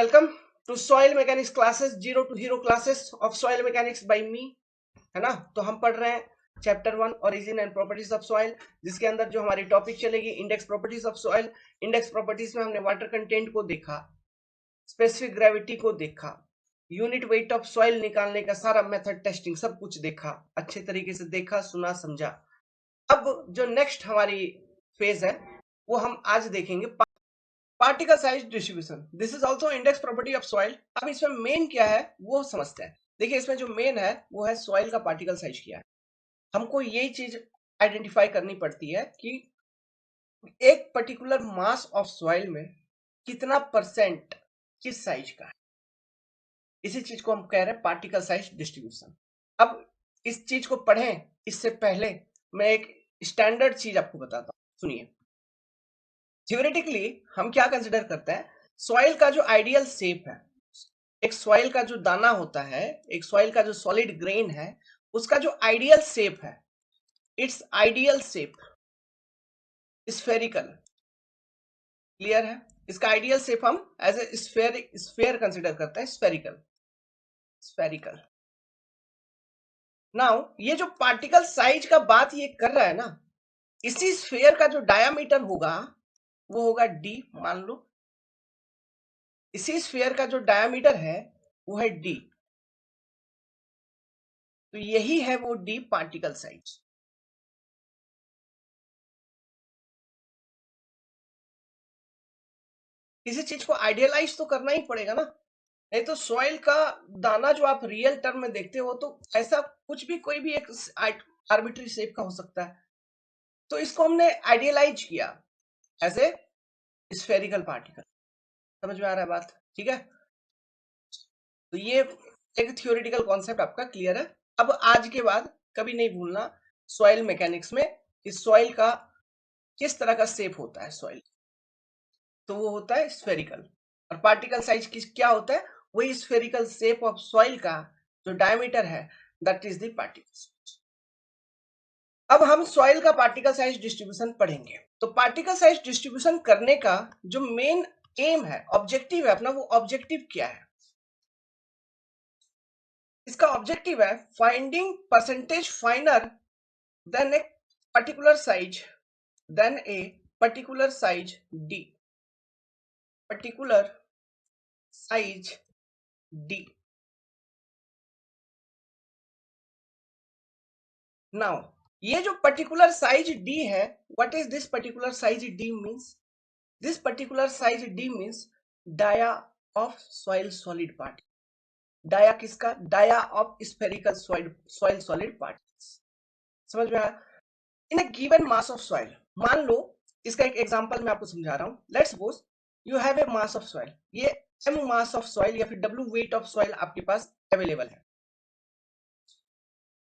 Welcome to soil mechanics classes, zero to hero classes of soil mechanics by me. है ना। तो हम पढ़ रहे हैं chapter 1 origin and properties of soil, जिसके अंदर जो हमारी टॉपिक चलेगी index properties of soil. Index properties में हमने वाटर कंटेंट को देखा, स्पेसिफिक ग्रेविटी को देखा, यूनिट वेट ऑफ सॉइल निकालने का सारा मेथड, टेस्टिंग, सब कुछ देखा, अच्छे तरीके से देखा, सुना, समझा। अब जो नेक्स्ट हमारी फेज है वो हम आज देखेंगे, particle size distribution. This is also index property of soil. अब इसमें मेन क्या है वो समझते हैं। देखिए, इसमें जो मेन है वो है सॉइल का पार्टिकल साइज क्या है। हमको यही चीज आइडेंटिफाई करनी पड़ती है कि एक पर्टिकुलर मास ऑफ सॉइल में कितना परसेंट किस साइज का है। इसी चीज को हम कह रहे हैं पार्टिकल साइज डिस्ट्रीब्यूशन। अब इस चीज को पढ़ें इससे पहले मैं एक स्टैंडर्ड चीज आपको बताता हूं, सुनिए। थ्योरेटिकली हम क्या कंसिडर करते हैं, सॉइल का जो आइडियल शेप है, एक सॉइल का जो दाना होता है, एक सॉइल का जो सॉलिड ग्रेन है, उसका जो आइडियल शेप है, it's ideal shape spherical. Clear है? इसका आइडियल शेप हम एज ए स्फेयर कंसिडर करते हैं, स्फेरिकल। स्फेरिकल। नाउ ये जो पार्टिकल साइज का बात ये कर रहा है ना, इसी स्फेयर का जो डायामीटर होगा वो होगा डी, मान लो। इसी स्फेयर का जो डायामीटर है वो है डी, तो यही है वो डी पार्टिकल साइज। किसी चीज को आइडियलाइज तो करना ही पड़ेगा ना, नहीं तो सॉइल का दाना जो आप रियल टर्म में देखते हो तो ऐसा कुछ भी, कोई भी एक आर्बिट्री शेप का हो सकता है। तो इसको हमने आइडियलाइज किया एज ए स्फेरिकल पार्टिकल। समझ में आ रहा है बात? ठीक है। तो ये एक थियोरेटिकल कॉन्सेप्ट आपका क्लियर है। अब आज के बाद कभी नहीं भूलना सॉइल मैकेनिक्स में कि सॉइल का किस तरह का शेप होता है। सॉइल तो वो होता है स्फेरिकल, और पार्टिकल साइज किस क्या होता है, वही स्फेरिकल शेप ऑफ सॉइल का जो डायमीटर है, दैट इज द पार्टिकल। अब हम सॉइल का पार्टिकल साइज डिस्ट्रीब्यूशन पढ़ेंगे। तो पार्टिकल साइज डिस्ट्रीब्यूशन करने का जो मेन एम है, ऑब्जेक्टिव है अपना, वो ऑब्जेक्टिव क्या है? इसका ऑब्जेक्टिव है finding percentage finer than a particular size, than a particular size D, particular size D. Now ये जो पर्टिकुलर साइज डी है, what is this particular size D means? This particular size D means dia of soil solid particle. Dia किसका? Dia of spherical soil solid particles. समझ में आया? In a given mass of soil, मान लो, इसका एक example मैं आपको समझा रहा हूं। Let's suppose you have a mass of soil, ये m मास ऑफ सॉइल या फिर w वेट ऑफ सॉइल आपके पास अवेलेबल है।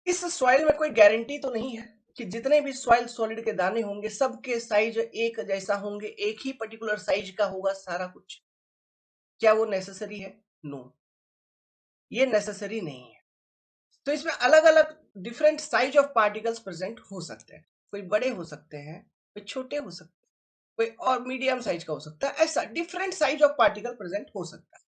इस सॉइल में कोई गारंटी तो नहीं है कि जितने भी सॉइल सॉलिड के दाने होंगे सबके साइज एक जैसा होंगे, एक ही पर्टिकुलर साइज का होगा सारा कुछ। क्या वो नेसेसरी है? नो, ये नेसेसरी नहीं है। तो इसमें अलग अलग different size of particles present हो सकते हैं। कोई बड़े हो सकते हैं, कोई छोटे हो सकते हैं, कोई और मीडियम साइज का हो सकता है। ऐसा different size of particle present हो सकता है।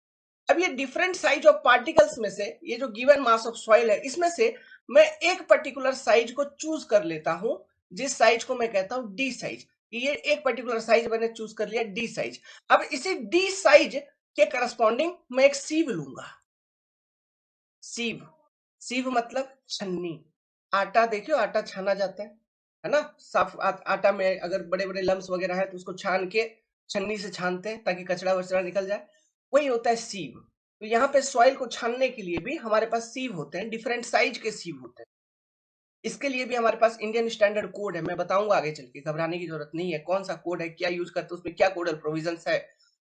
अब ये डिफरेंट साइज ऑफ पार्टिकल्स में से, ये जो गिवन मास ऑफ सॉइल है, इसमें से मैं एक पर्टिकुलर साइज को चूज कर लेता हूं, जिस साइज को मैं कहता हूं डी साइज। ये एक पर्टिकुलर साइज मैंने चूज कर लिया, डी साइज। अब इसी डी साइज के करस्पॉन्डिंग मैं एक सीव लूंगा। सीव, सीव मतलब छन्नी। आटा देखियो, आटा छाना जाता है ना। साफ आटा में अगर बड़े बड़े लम्स वगैरह है तो उसको छान के छन्नी से छानते हैं ताकि कचरा वचरा निकल जाए, वही होता है सीव। तो यहाँ पे सॉइल को छानने के लिए भी हमारे पास सीव होते हैं, डिफरेंट साइज के सीव होते हैं। इसके लिए भी हमारे पास इंडियन स्टैंडर्ड कोड है, मैं बताऊंगा आगे चल के, घबराने की जरूरत नहीं है। कौन सा कोड है, क्या यूज करते हैं, उसमें क्या कोडल प्रोविजन है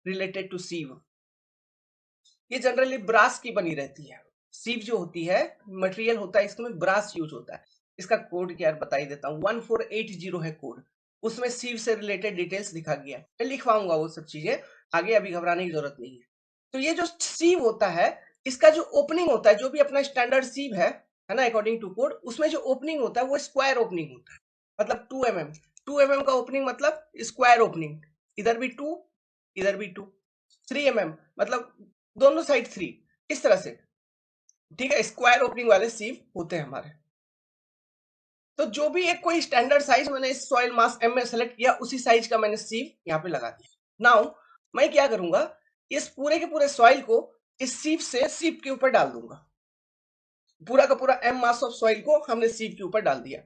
रिलेटेड टू सीव। ये जनरली ब्रास की बनी रहती है। सीव जो होती है, मटेरियल होता है, इसमें ब्रास यूज होता है। इसका कोड क्या बता ही देता हूँ, 1480 है कोड। उसमें सीव से रिलेटेड डिटेल्स लिखा गया है, मैं लिखवाऊंगा वो सब चीजें आगे, अभी घबराने की जरूरत नहीं है। तो ये जो सीव होता है, इसका जो ओपनिंग होता है, जो भी अपना स्टैंडर्ड सीव है ना, अकॉर्डिंग टू कोड, उसमें जो ओपनिंग होता है वो स्क्वायर ओपनिंग होता है। मतलब 2 mm का ओपनिंग मतलब स्क्वायर ओपनिंग, इधर भी 2, इधर भी 2। 3 mm, मतलब दोनों साइड 3, इस तरह से, ठीक है, स्क्वायर ओपनिंग वाले सीव होते हैं हमारे। तो जो भी एक कोई स्टैंडर्ड साइज मैंने इस सॉइल मास एम में सेलेक्ट किया, उसी साइज का मैंने सीव यहाँ पे लगा दिया। नाउ मैं क्या करूंगा, इस पूरे के पूरे सॉइल को इस सीव से सीव के ऊपर डाल दूंगा। पूरा का पूरा एम मास ऑफ सॉइल को हमने सीव के ऊपर डाल दिया।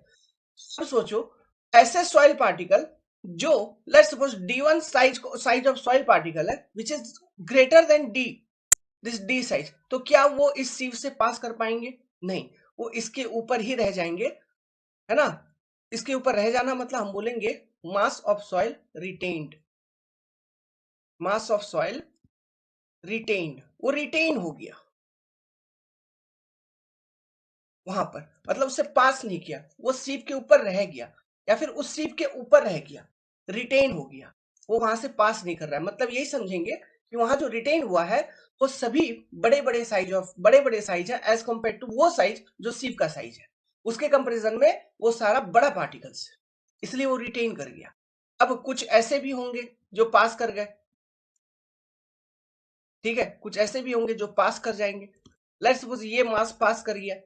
अब सोचो, ऐसे सॉइल पार्टिकल जो, let's suppose D1 size of soil particle है which is greater than D, this D size, तो क्या वो इस सीव से पास कर पाएंगे? नहीं, वो इसके ऊपर ही रह जाएंगे, है ना। इसके ऊपर रह जाना मतलब हम बोलेंगे मास of soil retained, mass of soil retained, वो रिटेन हो गया वहां पर, मतलब उससे पास नहीं किया, वो सीप के ऊपर रह गया, या फिर उस सीप के ऊपर रह गया, रिटेन हो गया, वो वहां से पास नहीं कर रहा है। मतलब यही समझेंगे कि वहां जो रिटेन हुआ है वो सभी बड़े बड़े साइज है एज कंपेयर टू वो साइज जो सीप का साइज है, उसके कंपेरिजन में वो सारा बड़ा पार्टिकल्स है, इसलिए वो रिटेन कर गया। अब कुछ ऐसे भी होंगे जो पास कर गए, ठीक है, कुछ ऐसे भी होंगे जो पास कर जाएंगे। लेट्स सपोज ये मास पास कर गया,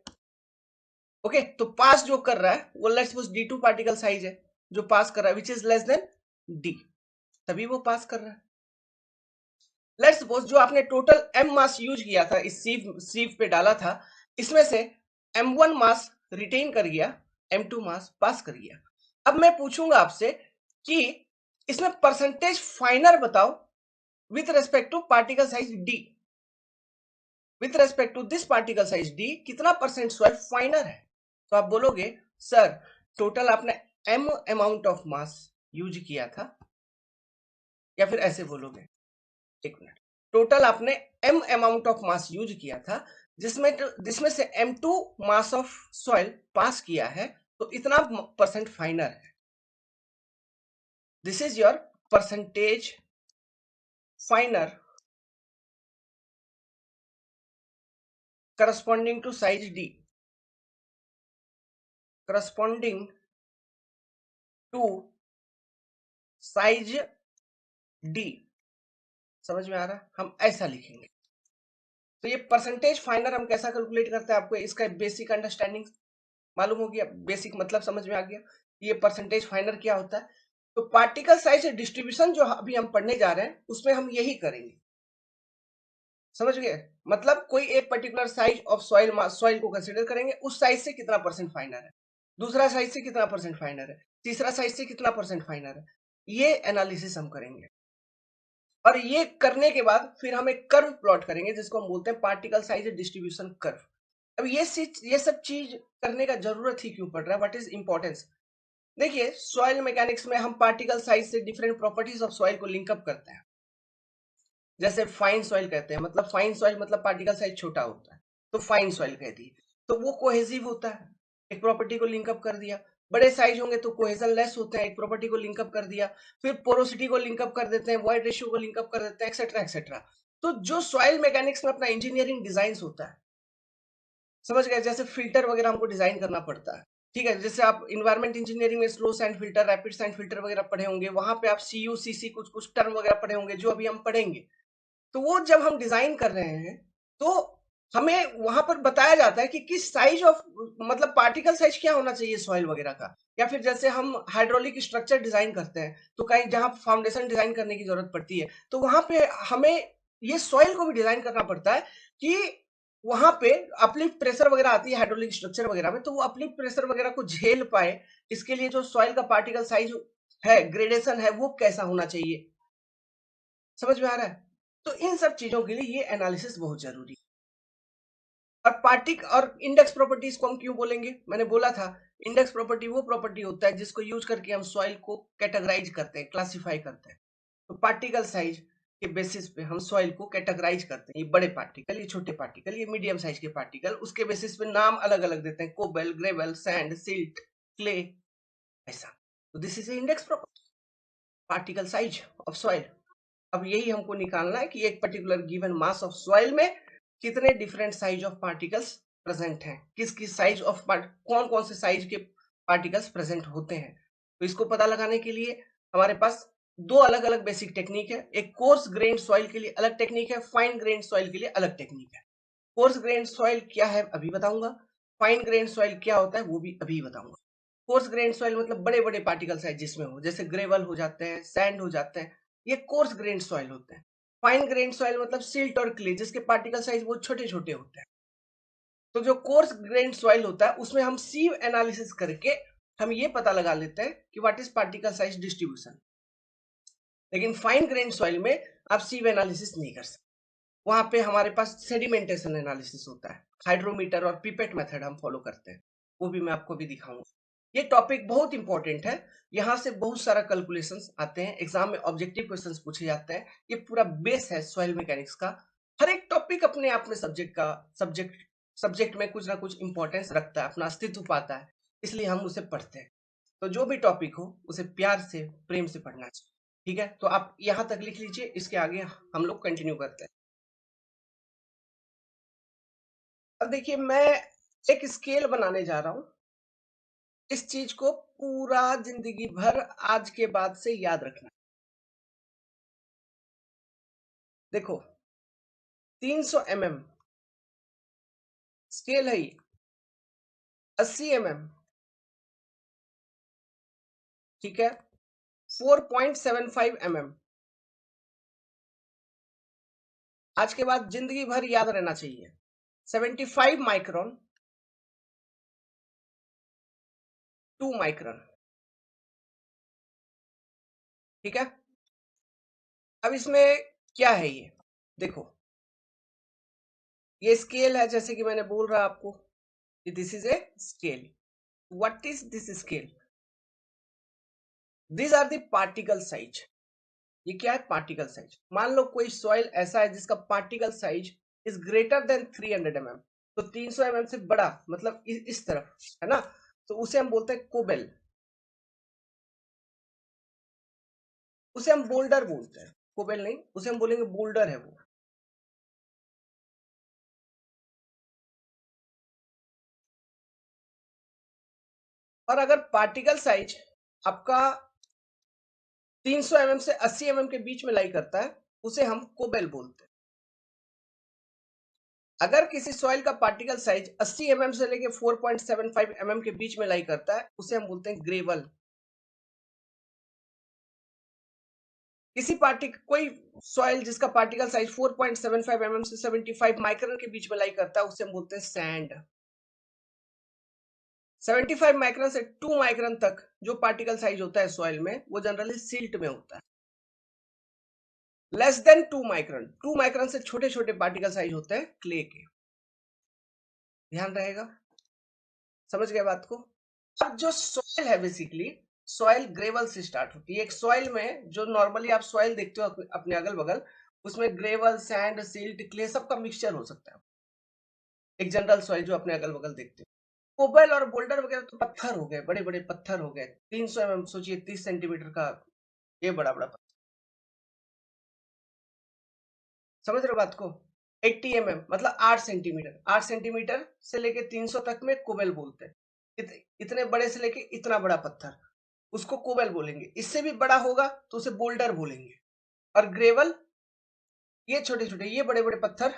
ओके, तो पास जो कर रहा है वो let's suppose D2 particle size है जो पास कर रहा है which is less than D, तभी वो पास कर रहा है। लेट्स सपोज जो आपने टोटल M मास यूज किया था, इस सीव पे डाला था, इसमें से M1 मास रिटेन कर गया, M2 मास पास कर गया। अब मैं पूछूंगा आपसे कि इसमें परसेंटेज फाइनर बताओ with respect to particle size D, with respect to this particle size D कितना परसेंट सॉइल फाइनर है? तो आप बोलोगे सर टोटल आपने M amount of mass use किया था, या फिर ऐसे बोलोगे, एक मिनट, टोटल आपने M amount of mass use किया था, जिसमें से M2 मास ऑफ सॉइल पास किया है, तो इतना परसेंट फाइनर है। This is your percentage finer corresponding to size D, corresponding to size D। समझ में आ रहा है? हम ऐसा लिखेंगे। तो ये परसेंटेज फाइनर हम कैसा कैलकुलेट करते हैं, आपको इसका बेसिक अंडरस्टैंडिंग मालूम हो गया, बेसिक मतलब समझ में आ गया ये परसेंटेज फाइनर क्या होता है। तो पार्टिकल साइज डिस्ट्रीब्यूशन जो अभी हम पढ़ने जा रहे हैं उसमें हम यही करेंगे, समझ गए। मतलब कोई एक पर्टिकुलर साइज ऑफ सॉइल को कंसीडर करेंगे, उस साइज से कितना परसेंट फाइनर है, दूसरा साइज से कितना परसेंट फाइनर है, तीसरा साइज से कितना परसेंट फाइनर है, ये एनालिसिस हम करेंगे। और ये करने के बाद फिर हम एक कर्व प्लॉट करेंगे जिसको हम बोलते हैं पार्टिकल साइज डिस्ट्रीब्यूशन कर्व। अब ये सब चीज करने का जरूरत ही क्यों पड़ रहा है, व्हाट इज इंपॉर्टेंस? देखिए सॉइल मैकेनिक्स में हम पार्टिकल साइज से डिफरेंट प्रॉपर्टीज ऑफ सॉइल को लिंकअप करते हैं। जैसे फाइन सॉइल कहते हैं, मतलब फाइन सॉइल मतलब पार्टिकल साइज छोटा होता है, तो फाइन सॉइल कहती है। तो वो कोहेसिव होता है, एक प्रॉपर्टी को लिंकअप कर दिया। बड़े साइज होंगे तो कोहेजन लेस होते हैं, एक प्रॉपर्टी को लिंकअप कर दिया। फिर पोरोसिटी को लिंकअप कर देते हैं, वॉइड रेशियो को लिंकअप कर देते हैं, एक्सेट्रा एक्सेट्रा। तो जो सॉइल मैकेनिक्स में अपना इंजीनियरिंग डिजाइन होता है, समझ गए, जैसे फिल्टर वगैरह हमको डिजाइन करना पड़ता है, ठीक है। जैसे आप इन्वायरमेंट इंजीनियरिंग में slow sand filter, rapid sand filter वगैरह पढ़े होंगे, वहां पे आप CU CC कुछ कुछ टर्म वगैरह पढ़े होंगे जो अभी हम पढ़ेंगे। तो वो जब हम डिजाइन कर रहे हैं तो हमें वहां पर बताया जाता है कि किस साइज ऑफ, मतलब पार्टिकल साइज क्या होना चाहिए सॉइल वगैरह का। या फिर जैसे हम हाइड्रोलिक स्ट्रक्चर डिजाइन करते हैं तो कहीं जहां फाउंडेशन डिजाइन करने की जरूरत पड़ती है, तो वहां पे हमें ये सॉइल को भी डिजाइन करना पड़ता है कि वहां पे अपलिफ्ट प्रेशर वगैरह आती है हाइड्रोलिक स्ट्रक्चर वगैरह में, तो वो अपलिफ्ट प्रेशर वगैरह को झेल पाए, इसके लिए जो सॉइल का पार्टिकल साइज है, ग्रेडेशन है, वो कैसा होना चाहिए। समझ में आ रहा है? तो इन सब चीजों के लिए ये एनालिसिस बहुत जरूरी है। और पार्टिक और इंडेक्स प्रॉपर्टीज को हम क्यों बोलेंगे, मैंने बोला था इंडेक्स प्रॉपर्टी वो प्रॉपर्टी होता है जिसको यूज करके हम सॉइल को कैटेगराइज करते हैं, क्लासिफाई करते हैं। तो पार्टिकल साइज के बेसिस पे हम सॉइल को कैटेगराइज करते हैं, ये बड़े पार्टिकल, ये छोटे पार्टिकल, ये मीडियम साइज के पार्टिकल, उसके बेसिस पे नाम अलग अलग देते हैं, cobble, gravel, sand, silt, clay, ऐसा। तो this is index property, particle size of soil. अब यही हमको निकालना है कि एक particular given mass of soil में कितने different size of particles present हैं, किस किस साइज ऑफ कौन कौन से साइज के पार्टिकल्स प्रेजेंट होते हैं। तो इसको पता लगाने के लिए हमारे पास दो अलग अलग बेसिक टेक्निक है, एक कोर्स ग्रेन सॉइल के लिए अलग टेक्निक है, फाइन ग्रेन सॉइल के लिए अलग टेक्निक है। कोर्स ग्रेन सॉइल क्या है अभी बताऊंगा, फाइन ग्रेन सॉइल क्या होता है वो भी अभी बताऊंगा। कोर्स ग्रेन सॉइल मतलब बड़े बड़े पार्टिकल साइज जिसमें हो, जैसे ग्रेवल हो जाते हैं, सैंड हो जाते हैं, ये कोर्स ग्रेन सॉइल होते हैं। फाइन ग्रेन सॉइल मतलब सिल्ट और क्ले, जिसके पार्टिकल साइज बहुत छोटे छोटे होते हैं। तो जो कोर्स ग्रेन सॉइल होता है उसमें हम सीव एनालिसिस करके हम ये पता लगा लेते हैं कि what is particle size distribution. लेकिन फाइन ग्रेन सॉइल में आप सीव एनालिसिस नहीं कर सकते, वहां पे हमारे पास सेडिमेंटेशन एनालिसिस होता है, हाइड्रोमीटर और पिपेट मेथड हम फॉलो करते हैं, वो भी मैं आपको भी दिखाऊंगा। ये टॉपिक बहुत इंपॉर्टेंट है, यहाँ से बहुत सारा कैलकुलेशंस आते हैं, एग्जाम में ऑब्जेक्टिव क्वेश्चंस पूछे जाते हैं, ये पूरा बेस है सॉइल मैकेनिक्स का। हर एक टॉपिक अपने आप में सब्जेक्ट में कुछ ना कुछ इंपॉर्टेंस रखता है, अपना अस्तित्व पाता है, इसलिए हम उसे पढ़ते हैं। तो जो भी टॉपिक हो उसे प्यार से प्रेम से पढ़ना चाहिए। ठीक है, तो आप यहां तक लिख लीजिए, इसके आगे हम लोग कंटिन्यू करते हैं। अब देखिए, मैं एक स्केल बनाने जा रहा हूं, इस चीज को पूरा जिंदगी भर आज के बाद से याद रखना। देखो, 300 mm स्केल है ये, 80 mm, ठीक है, 4.75 mm। आज के बाद जिंदगी भर याद रहना चाहिए। 75 माइक्रोन, 2 माइक्रोन, ठीक है। अब इसमें क्या है ये, देखो, ये स्केल है, जैसे कि मैंने बोल रहा आपको, this is a scale. What is this scale? This are the particle size. ये क्या है? Particle size. मान लो कोई सॉइल ऐसा है जिसका particle size is greater than 300 mm, तो 300 mm से बड़ा, मतलब इस तरफ है ना, तो उसे हम बोलते हैं कोबेल, उसे हम बोल्डर बोलते हैं। कोबेल नहीं, उसे हम बोलेंगे बोल्डर है वो। और अगर पार्टिकल साइज आपका 300 mm से 80 mm के बीच में लाई करता है, उसे हम कोबेल बोलते हैं। अगर किसी सॉइल का पार्टिकल साइज 80 mm से लेके 4.75 mm के बीच में लाई करता है, उसे हम बोलते हैं ग्रेवल। कोई सॉइल जिसका पार्टिकल साइज 4.75 mm से 75 माइक्रोन के बीच में लाई करता है, उसे हम बोलते हैं सैंड। 75 माइक्रोन से 2 माइक्रोन तक जो पार्टिकल साइज होता है सॉइल में, वो जनरली सिल्ट में होता है। लेस देन 2 माइक्रोन, 2 माइक्रोन से छोटे छोटे पार्टिकल साइज होते हैं क्ले के। ध्यान रहेगा, समझ गए बात को। अब जो सॉइल है, बेसिकली सॉइल ग्रेवल से स्टार्ट होती है। एक सॉइल में जो नॉर्मली आप सॉइल देखते हो अपने अगल बगल, उसमें ग्रेवल, सैंड, सिल्ट, क्ले सबका मिक्सचर हो सकता है। एक जनरल सॉइल जो अपने अगल बगल देखते हो, कोबल और बोल्डर वगैरह तो पत्थर हो गए, बड़े बड़े पत्थर हो गए। 300 mm सोचिए, 30 सेंटीमीटर का, ये बड़ा बड़ा पत्थर। समझ रहे हो बात को? 80 mm मतलब 8 सेंटीमीटर, 8 सेंटीमीटर से लेके 300 तक में कोबल बोलते हैं। इतने बड़े से लेके इतना बड़ा पत्थर, उसको कोबल बोलेंगे। इससे भी बड़ा होगा तो उसे बोल्डर बोलेंगे। और ग्रेवल, ये छोटे छोटे, ये बड़े बड़े पत्थर,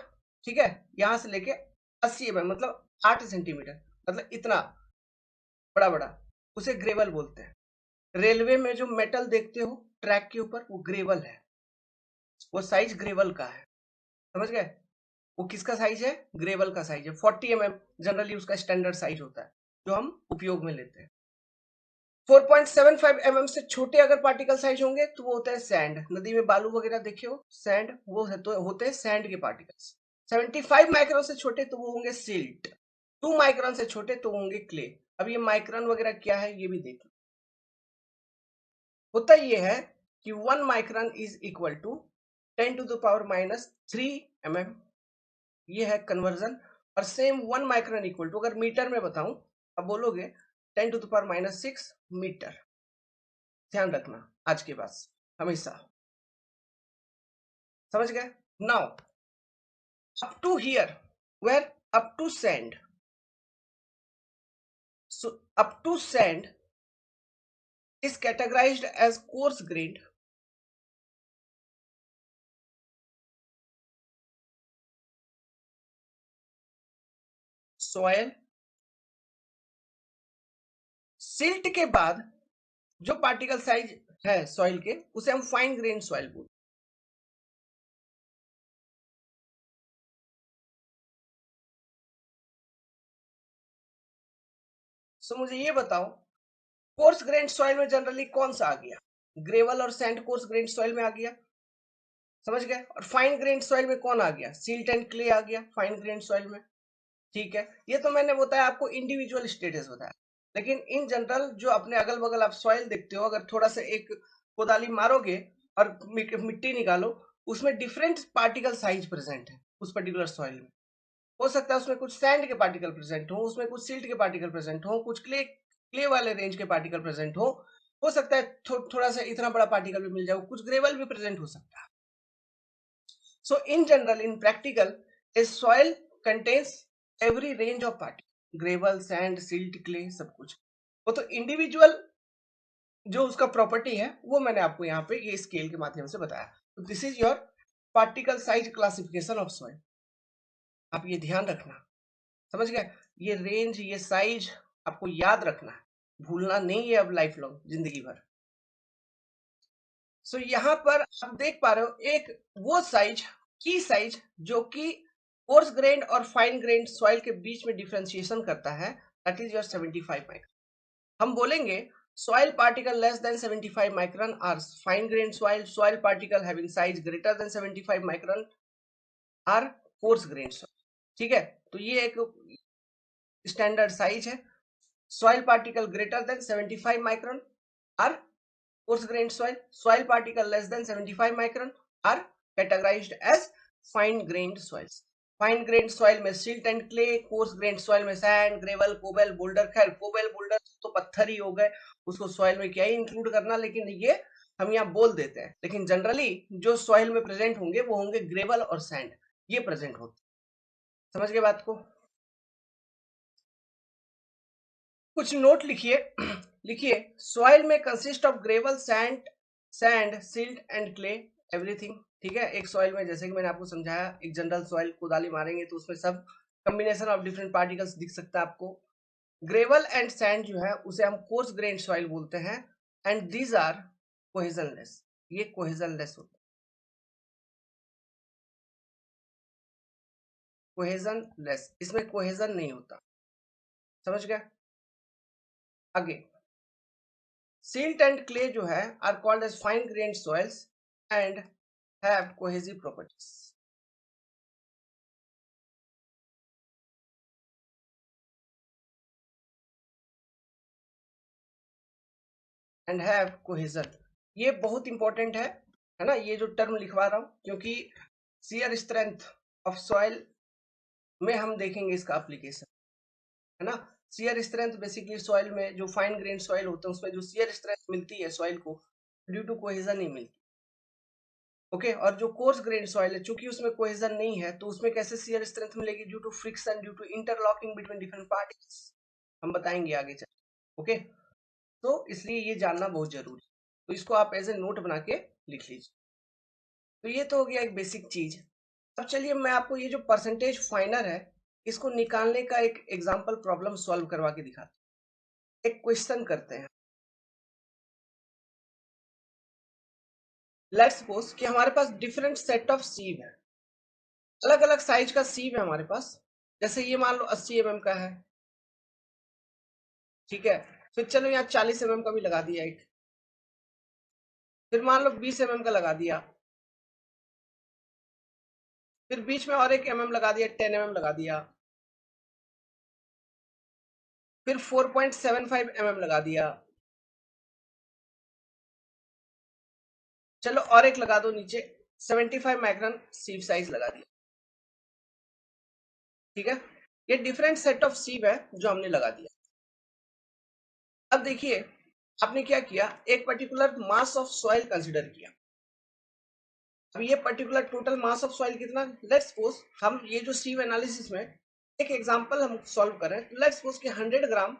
ठीक है, यहां से लेके 80 mm मतलब 8 सेंटीमीटर, मतलब इतना बड़ा बड़ा, उसे ग्रेवल बोलते हैं। रेलवे में जो मेटल देखते हो ट्रैक के ऊपर, वो ग्रेवल है, वो साइज ग्रेवल का है। समझ गए? वो किसका साइज है? ग्रेवल का साइज है। 40 mm जनरली उसका स्टैंडर्ड साइज होता है, जो हम उपयोग में लेते हैं। 4.75 mm से छोटे अगर पार्टिकल साइज होंगे तो वो होता है सैंड। नदी में बालू वगैरह देखे हो, सैंड, वो है तो होते हैं सैंड के पार्टिकल्स। 75 माइक्रोन से छोटे तो वो होंगे सिल्ट। 2 माइक्रोन से छोटे तो होंगे क्ले। अब ये माइक्रोन वगैरह क्या है ये भी देख लो। होता ये है कि 1 माइक्रोन इज इक्वल टू 10⁻³ ये है कन्वर्जन। और सेम 1 माइक्रोन इक्वल टू, अगर मीटर में बताऊं, अब बोलोगे 10⁻⁶ मीटर। ध्यान रखना आज के बाद हमेशा, समझ गए? Now up to here, where up to sand, so up to sand is categorized as coarse grained, soil, silt के बाद जो पार्टिकल साइज है सॉइल के उसे हम फाइन ग्रेन सॉइल बोलते हैं। सो मुझे ये बताओ, कोर्स ग्रेन सॉइल में जनरली कौन सा आ गया? ग्रेवल और सैंड कोर्स ग्रेन सॉइल में आ गया, समझ गए। और फाइन ग्रेन सॉइल में कौन आ गया? सिल्ट एंड क्ले आ गया फाइन ग्रेन सॉइल में। ठीक है, ये तो मैंने बताया आपको इंडिविजुअल स्टेटस बताया, लेकिन इन जनरल जो अपने अगल बगल आप सॉइल देखते हो, अगर थोड़ा सा एक कोदाली मारोगे और मिट्टी निकालो, उसमें डिफरेंट पार्टिकल साइज प्रेजेंट है उस पर्टिकुलर सॉइल में। हो सकता है उसमें कुछ सैंड के पार्टिकल प्रेजेंट हो, उसमें कुछ सिल्ट के पार्टिकल प्रेजेंट हो, कुछ क्ले वाले रेंज के पार्टिकल प्रेजेंट हो सकता है थोड़ा सा इतना बड़ा पार्टिकल भी मिल जाए, कुछ ग्रेवल भी प्रेजेंट हो सकता है। So in general, in practical, a soil contains every range of particles, gravel, sand, silt, clay, सब कुछ। वो तो इंडिविजुअल जो उसका प्रॉपर्टी है वो मैंने आपको यहाँ पे ये स्केल के माध्यम से बताया। तो this is your particle size classification of soil. आप ये ध्यान रखना, समझ गए। ये रेंज, ये साइज आपको याद रखना है, भूलना नहीं है अब लाइफ लॉन्ग, जिंदगी भर। सो यहाँ पर आप देख पा रहे हो एक वो साइज, की साइज, जो कि कोर्स ग्रेन और फाइन ग्रेन सॉइल के बीच में डिफरेंशिएशन करता है, दैट इज योर 75 माइक्रोन। हम बोलेंगे soil particle less than 75 micron are fine grained soil particle having size greater than 75 micron are coarse grained soil। ठीक है, तो ये एक स्टैंडर्ड साइज है। soil particle greater than 75 micron are coarse grained soil particle less than 75 micron are categorized as fine grained soils। Fine grain soil में silt and clay, coarse grain soil में sand, gravel, cobble, boulder. खैर cobble boulder तो पत्थर ही हो गए, उसको soil में क्या ही इंक्लूड करना, लेकिन ये हम यहाँ बोल देते हैं। लेकिन जनरली जो सॉइल में प्रेजेंट होंगे वो होंगे ग्रेवल और सैंड, ये प्रेजेंट होते हैं। समझ गए बात को? कुछ नोट लिखिए। लिखिए, सॉइल में consist of gravel, sand, silt and clay, everything. ठीक है, एक सॉइल में जैसे कि मैंने आपको समझाया, एक जनरल सॉइल कोदाली मारेंगे तो उसमें सब कॉम्बिनेशन ऑफ डिफरेंट पार्टिकल्स दिख सकता है आपको। ग्रेवल एंड सैंड जो है उसे हम कोर्स ग्रेन सॉइल बोलते हैं, एंड दीज आर कोहेजनलेस। ये कोहेजनलेस होता है, कोहेजनलेस, इसमें कोहेजन नहीं होता। समझ गए? आगे, सिल्ट एंड क्ले जो है are called as fine grained soils and have cohesive properties and have cohesion. ये बहुत इंपॉर्टेंट है ना, ये जो टर्म लिखवा रहा हूं, क्योंकि शियर स्ट्रेंथ ऑफ सॉइल में हम देखेंगे इसका एप्लीकेशन, है ना। शियर स्ट्रेंथ बेसिकली सॉइल में जो फाइन ग्रेन सॉइल होते हैं उसमें जो शियर स्ट्रेंथ मिलती है सॉइल को, ड्यू टू कोहेजन नहीं मिलती। ओके, और जो कोर्स ग्रेन सॉइल है, चूंकि उसमें कोहेजन नहीं है, तो उसमें कैसे शियर स्ट्रेंथ मिलेगी? Due to friction, due to interlocking between different particles. हम बताएंगे आगे चल। ओके, तो इसलिए ये जानना बहुत जरूरी है, तो इसको आप एज ए नोट बना के लिख लीजिए। तो ये तो हो गया एक बेसिक चीज। अब चलिए मैं आपको ये जो परसेंटेज फाइनर है, इसको निकालने का एक एग्जांपल प्रॉब्लम सॉल्व करवा के दिखाता हूं। एक क्वेश्चन करते हैं। लेट्स सपोज कि हमारे पास डिफरेंट सेट ऑफ सीव है, अलग अलग साइज का सीव है हमारे पास। जैसे ये मान लो 80 mm का है, ठीक है। फिर चलो यहाँ 40 mm का भी लगा दिया एक, फिर मान लो 20 mm का लगा दिया, फिर बीच में और एक लगा दिया, 10 mm लगा दिया, फिर 4.75 mm लगा दिया। चलो और एक लगा दो नीचे, 75 माइक्रोन सीव साइज लगा दिया। ठीक है, ये डिफरेंट सेट ऑफ सीव है जो हमने लगा दिया। अब देखिए, आपने क्या किया, एक particular mass of soil consider किया। अब ये particular total mass of soil कितना? लेट्स सपोज हम ये जो सीव एनालिसिस में एक एग्जांपल हम सॉल्व कर रहे हैं, तो लेट्स सपोज कि 100 ग्राम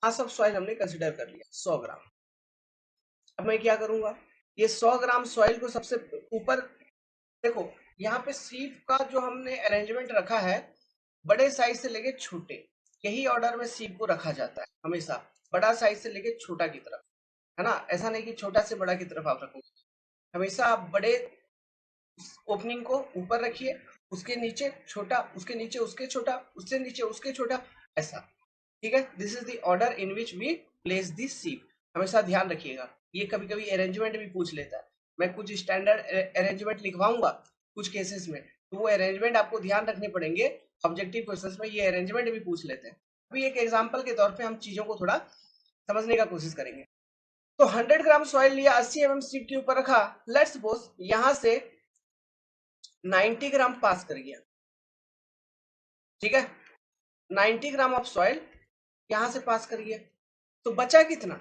मास ऑफ सॉइल हमने कंसीडर कर लिया, 100 ग्राम। अब मैं क्या करूंगा, ये 100 ग्राम सॉइल को सबसे ऊपर देखो, यहाँ पे सीव का जो हमने अरेंजमेंट रखा है, बड़े साइज से लेके छोटे, यही ऑर्डर में सीप को रखा जाता है हमेशा, बड़ा साइज से लेके छोटा की तरफ, है ना। ऐसा नहीं कि छोटा से बड़ा की तरफ आप रखोगे, हमेशा आप बड़े ओपनिंग को ऊपर रखिए, उसके नीचे छोटा, उसके नीचे उसके छोटा, उससे नीचे उसके छोटा, ऐसा। ठीक है, this is the order in which we place this sieve. हमेशा ध्यान रखिएगा, ये कभी कभी अरेंजमेंट भी पूछ लेता है, मैं कुछ स्टैंडर्ड अरेंजमेंट लिखवाऊंगा कुछ केसेस में, तो वो अरेंजमेंट आपको ध्यान रखने पड़ेंगे। ऑब्जेक्टिव क्वेश्चंस में ये अरेंजमेंट भी पूछ लेते हैं। अभी एक एग्जांपल के तौर पे हम चीजों को थोड़ा समझने का कोशिश करेंगे। तो 100 ग्राम सॉइल लिया, 80 mm सीट के ऊपर रखा, लेट्स सपोज यहां से 90 ग्राम पास कर गया, ठीक है, 90 ग्राम ऑफ सॉइल यहां से पास कर गया, तो बचा कितना,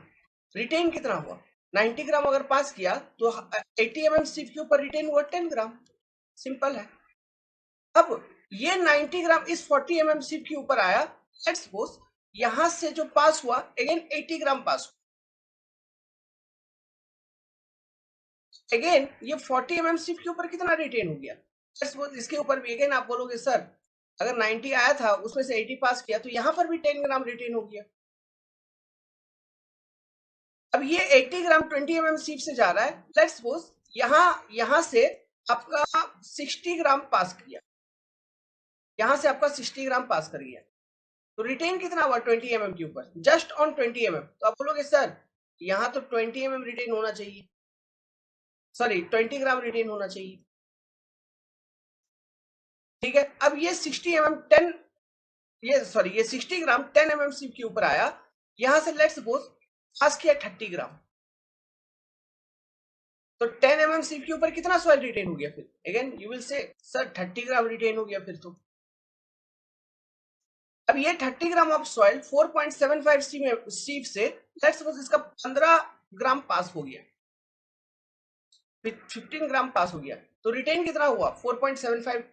रिटेन कितना हुआ, 90 ग्राम अगर पास किया तो 80 mm सीट के ऊपर रिटेन हुआ 10 ग्राम, सिंपल है। अब ये 90 ग्राम इस 40 mm सीट के ऊपर आया, लेट्स सपोज यहां से जो पास हुआ अगेन 80 ग्राम पास हुआ, अगेन ये 40 mm सीट के ऊपर कितना रिटेन हो गया, लेट्स सपोज इसके ऊपर भी अगेन आप बोलोगे सर अगर 90 आया था उसमें से 80 पास किया तो यहां पर भी 10 ग्राम रिटेन हो गया। अब ये 80 ग्राम 20 mm सीप से जा रहा है, लेट्स सपोज यहां से आपका 60 ग्राम पास किया, यहां से आपका 60 ग्राम पास कर गया, तो रिटेन कितना हुआ 20 mm के ऊपर, जस्ट ऑन 20 mm। तो आप बोलोगे सर यहां तो 20 mm रिटेन होना चाहिए, सॉरी 20 ग्राम रिटेन होना चाहिए, ठीक है। अब ये 60 mm 10, ये सॉरी ये 60 ग्राम 10 mm सीप के ऊपर आया, यहां से लेट्स सपोज पास किया 30 ग्राम, तो 10 mm सीप के ऊपर कितना सॉइल रिटेन हो गया, फिर again you will say sir 30 gram retain हो गया फिर तो। अब ये 30 ग्राम ऑफ सॉइल 4.75 सीप से लेट्स सपोज इसका 15 ग्राम पास हो गया, 15 ग्राम पास हो गया, तो रिटेन कितना हुआ 4.75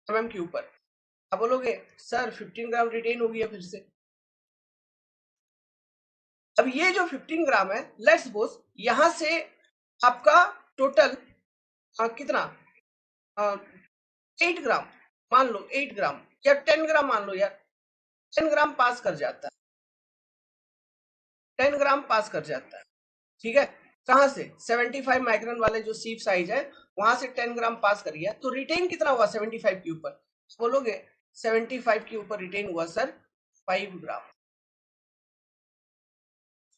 mm के ऊपर। अब बोलोगे सर 15 ग्राम रिटेन हो गया फिर से। अब ये जो 15 ग्राम है लेट्स सपोज यहां से आपका टोटल कितना 8 ग्राम, मान लो 8 ग्राम या 10 ग्राम मान लो यार, 10 ग्राम पास कर जाता है, 10 ग्राम पास कर जाता है, ठीक है। कहां से 75 माइक्रोन वाले जो सीप साइज है वहां से 10 ग्राम पास करिए, तो रिटेन कितना हुआ 75 के ऊपर, बोलोगे 75 के ऊपर रिटेन हुआ सर 5 ग्राम,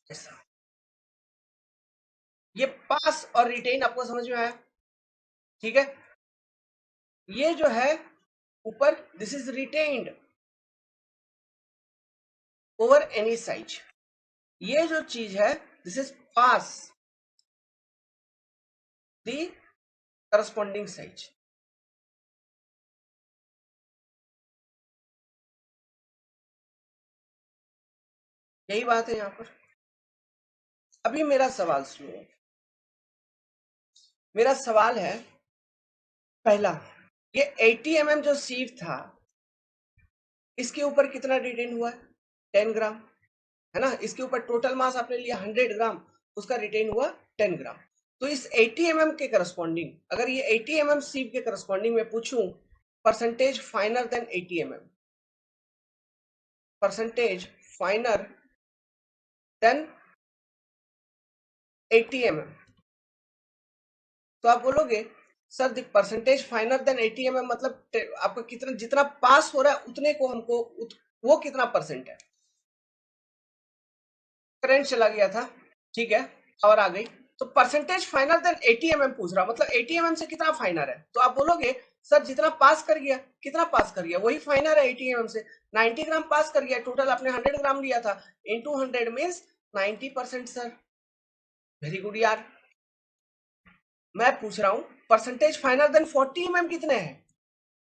ऐसा। ये पास और रिटेन आपको समझ में आया, ठीक है। ये जो है ऊपर this is retained over any size, ये जो चीज है this is pass the corresponding size. यही बात है यहां पर। अभी मेरा सवाल सुनो, मेरा सवाल है पहला, ये 80 mm जो सीव था इसके ऊपर कितना रिटेन हुआ है 10 ग्राम, है ना। इसके ऊपर टोटल मास आपने लिया 100 ग्राम, उसका रिटेन हुआ 10 ग्राम। तो इस 80 mm के करस्पॉन्डिंग, अगर ये 80 mm सीव के करस्पॉन्डिंग में पूछूं percentage finer than 80 mm, percentage finer than 80 mm, तो आप बोलोगे sir the percentage finer than 80 mm मतलब आपका कितना, जितना पास हो रहा है उतने को हमको वो कितना परसेंट है, करंट चला गया था, ठीक है, और आ गई, तो परसेंटेज फाइनर देन 80 mm पूछ रहा, मतलब 80 mm से कितना फाइनर है, तो आप बोलोगे सर जितना पास कर गया, कितना पास कर गया वही फाइनर है 80 mm से, 90 ग्राम पास कर गया, टोटल आपने 100 ग्राम लिया था, into 100 means 90% sir. Very good यार। मैं पूछ रहा हूं परसेंटेज फाइनर देन 40 mm कितने हैं,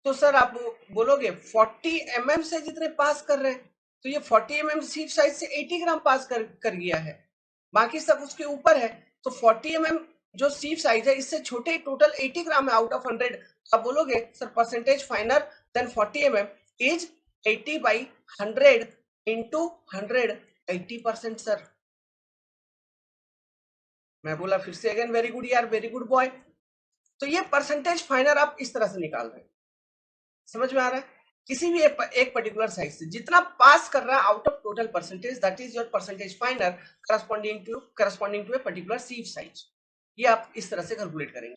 तो सर आप बोलोगे 40 mm से जितने पास कर रहे हैं, तो ये 40 mm सीट साइज से 80 ग्राम पास कर गया है, बाकी सब उसके ऊपर है, तो 40 mm जो सीट साइज है इससे छोटे टोटल 80 ग्राम है आउट ऑफ 100। अब बोलोगे sir percentage finer than 40 mm is 80 by 100 into 100, 80% sir. मैं बोला फिर से अगेन वेरी गुड यार, वेरी गुड बॉय। तो ये परसेंटेज फाइनर आप इस तरह से निकाल रहे हैं, समझ में आ रहा है। किसी भी एक पर्टिकुलर साइज से जितना पास कर रहा है out of total percentage, that is your percentage finer corresponding to a particular sieve size. ये आप इस तरह से कैलकुलेट करेंगे।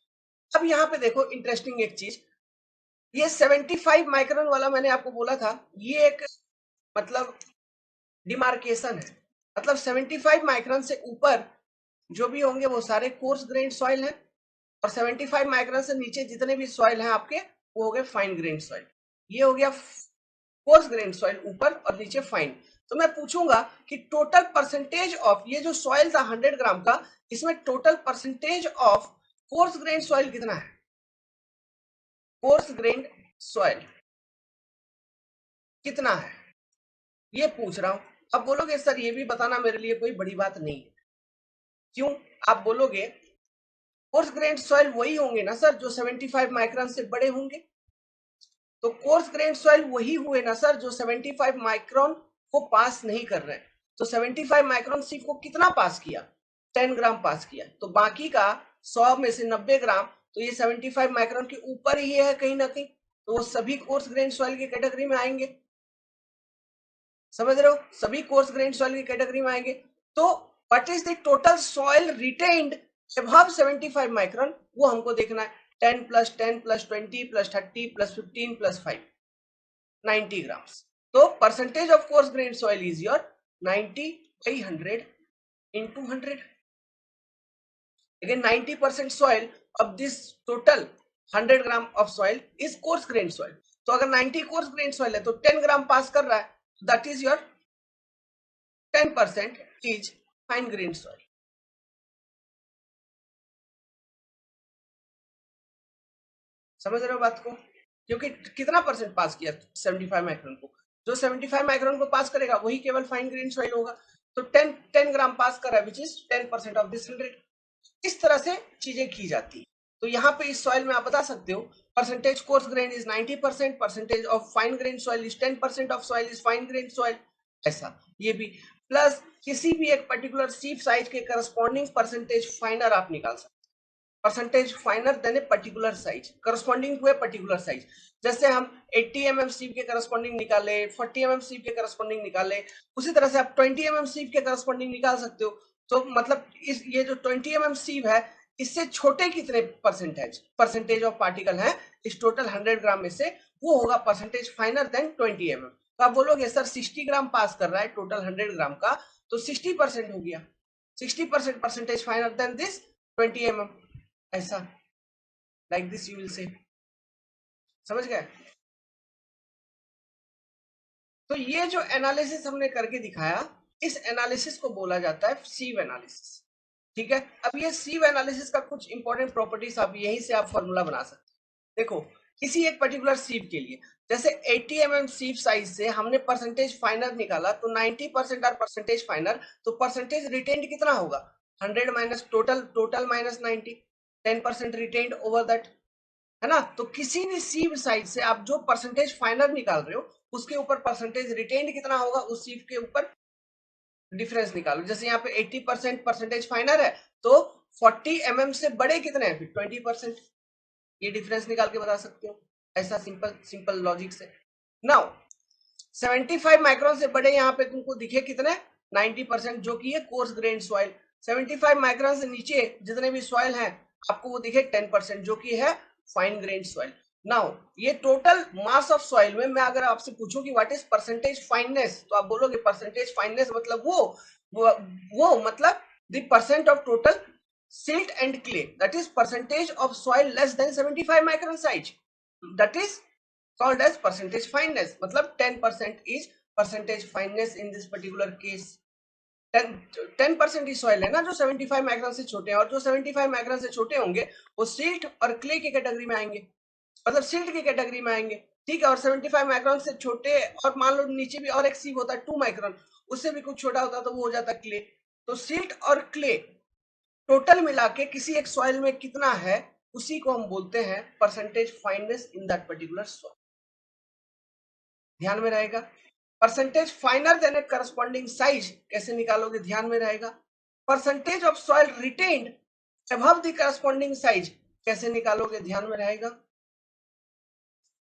अब यहाँ पे देखो इंटरेस्टिंग एक चीज, ये 75 माइक्रोन वाला मैंने आपको बोला था, ये एक मतलब डिमार्केशन है। मतलब 75 माइक्रोन से ऊपर जो भी होंगे वो सारे कोर्स ग्रेन सॉइल हैं, और 75 माइक्रोन से नीचे जितने भी सॉइल हैं आपके वो हो गए फाइन ग्रेन सॉइल। ये हो गया कोर्स ग्रेन सॉइल ऊपर और नीचे फाइन। तो मैं पूछूंगा कि टोटल परसेंटेज ऑफ ये जो सॉइल था 100 ग्राम का, इसमें total percentage of course grain soil कितना है? कोर्स ग्रेन सॉइल कितना है ये पूछ रहा हूं। अब बोलोगे सर ये भी बताना मेरे लिए कोई बड़ी बात नहीं है। क्यों? आप बोलोगे कोर्स ग्रेन सॉइल वही होंगे ना सर जो 75 माइक्रोन से बड़े होंगे। तो कोर्स ग्रेन सॉइल वही हुए ना सर जो 75 माइक्रोन को पास नहीं कर रहे हैं। तो 75 माइक्रोन सीप को कितना पास किया? 10 ग्राम पास किया। तो बाकी का 100 में से 90 ग्राम, तो ये 75 माइक्रोन के ऊपर ही है कहीं ना कहीं। तो वो सभी कोर्स ग्रेन सॉइल की कैटेगरी में आएंगे। समझ रहे हो? सभी कोर्स ग्रेन सॉइल की कैटेगरी में आएंगे। तो what is the total soil retained above 75 micron, वो हमको देखना है। 10 plus 10 plus 20 plus 30 plus 15 plus 5, 90 grams. So percentage of coarse grained soil is your 90 by 100 into 100. Again 90% soil of this total 100 gram of soil is coarse grained soil. तो अगर 90 coarse grained soil है तो 10 ग्राम पास कर रहा है, that is your 10% is fine grained soil. समझ रहे हो बात को? क्योंकि कितना परसेंट पास किया 75 माइक्रोन को, जो 75 माइक्रोन को पास करेगा वही केवल फाइन ग्रेन सॉइल होगा। तो 10 ग्राम पास कर रहा है विच इज 10% ऑफ दिस 100। इस तरह से चीजें की जाती है। तो यहाँ पे इस सॉइल में आप बता सकते हो percentage coarse grain is 90%, percentage of fine grain soil is 10% of soil is fine grain soil. ऐसा ये भी प्लस किसी भी एक पर्टिकुलर सीप साइज के करस्पॉन्डिंग परसेंटेज फाइनर आप निकाल सकते। Percentage finer than a particular size corresponding to a particular size. जैसे हम 80 mm सीप के करस्पॉन्डिंग निकाले, 40 mm सीप के करस्पॉन्डिंग निकाले, उसी तरह से आप 20 mm सीप के करस्पॉन्डिंग निकाल सकते हो। तो मतलब इस ये जो 20 mm सीप है इससे छोटे कितने परसेंटेज ऑफ पार्टिकल है इस टोटल 100 ग्राम में से, वो होगा परसेंटेज फाइनर देन 20 mm। तो आप बोलोगे सर 60 ग्राम पास कर रहा है टोटल 100 ग्राम का, तो 60% हो गया। 60% percentage finer than this 20 mm। ऐसा like this you will say. समझ गए? तो ये जो एनालिसिस हमने करके दिखाया, इस एनालिसिस को बोला जाता है सीव एनालिसिस। ठीक है। अब ये सीव एनालिसिस का कुछ इंपॉर्टेंट प्रॉपर्टीज आप यहीं से आप फॉर्मूला बना सकते हैं। देखो किसी एक पर्टिकुलर सीव के लिए जैसे 80 mm सीव साइज से हमने परसेंटेज फाइनर निकाला, तो 90% आर परसेंटेज फाइनर, तो परसेंटेज रिटेन्ड कितना होगा? 100 minus total minus 90, 10% retained over that, है ना? तो किसी भी सीव साइज से आप जो परसेंटेज फाइनर निकाल रहे हो उसके ऊपर परसेंटेज रिटेन्ड कितना होगा उस सीव के ऊपर डिफरेंस निकालो। जैसे यहाँ पे 80% परसेंटेज फाइनर है तो 40 mm से बड़े कितने हैं फिर 20%, ये डिफरेंस निकाल के बता सकते हो। ऐसा सिंपल सिंपल लॉजिक से। नाउ 75 माइक्रोन से बड़े यहाँ पे तुमको दिखे कितने 90%, जो कि है कोर्स ग्रेन सॉइल। 75 माइक्रोन से नीचे जितने भी सॉइल हैं आपको वो दिखे 10%, जो कि है फाइन ग्रेन सॉइल। नाउ ये टोटल मास ऑफ सॉइल में मैं अगर आपसे पूछूं कि व्हाट इज परसेंटेज फाइननेस, तो आप बोलोगे परसेंटेज फाइननेस मतलब वो मतलब the percent of total silt and clay, that is percentage of soil less than 75 micron size, that is called as percentage fineness। मतलब 10% is percentage fineness in this particular case। 10% he soil है ना जो 75 micron से छोटे हैं, और जो 75 micron से छोटे होंगे वो सिल्ट और क्ले की कैटेगरी में आएंगे, मतलब सिल्ट की कैटेगरी में आएंगे। ठीक है। और 75 माइक्रोन से छोटे, और मान लो नीचे भी और एक सीव होता है 2 माइक्रोन, उससे भी कुछ छोटा होता है तो वो हो जाता है क्ले। तो सिल्ट और क्ले टोटल मिला के किसी एक सॉइल में कितना है उसी को हम बोलते हैं percentage fineness in that particular soil. ध्यान में रहेगा। परसेंटेज फाइनर देन ए करस्पॉन्डिंग साइज कैसे निकालोगे? ध्यान में रहेगा। Percentage of soil retained above the corresponding size कैसे निकालोगे? ध्यान में रहेगा।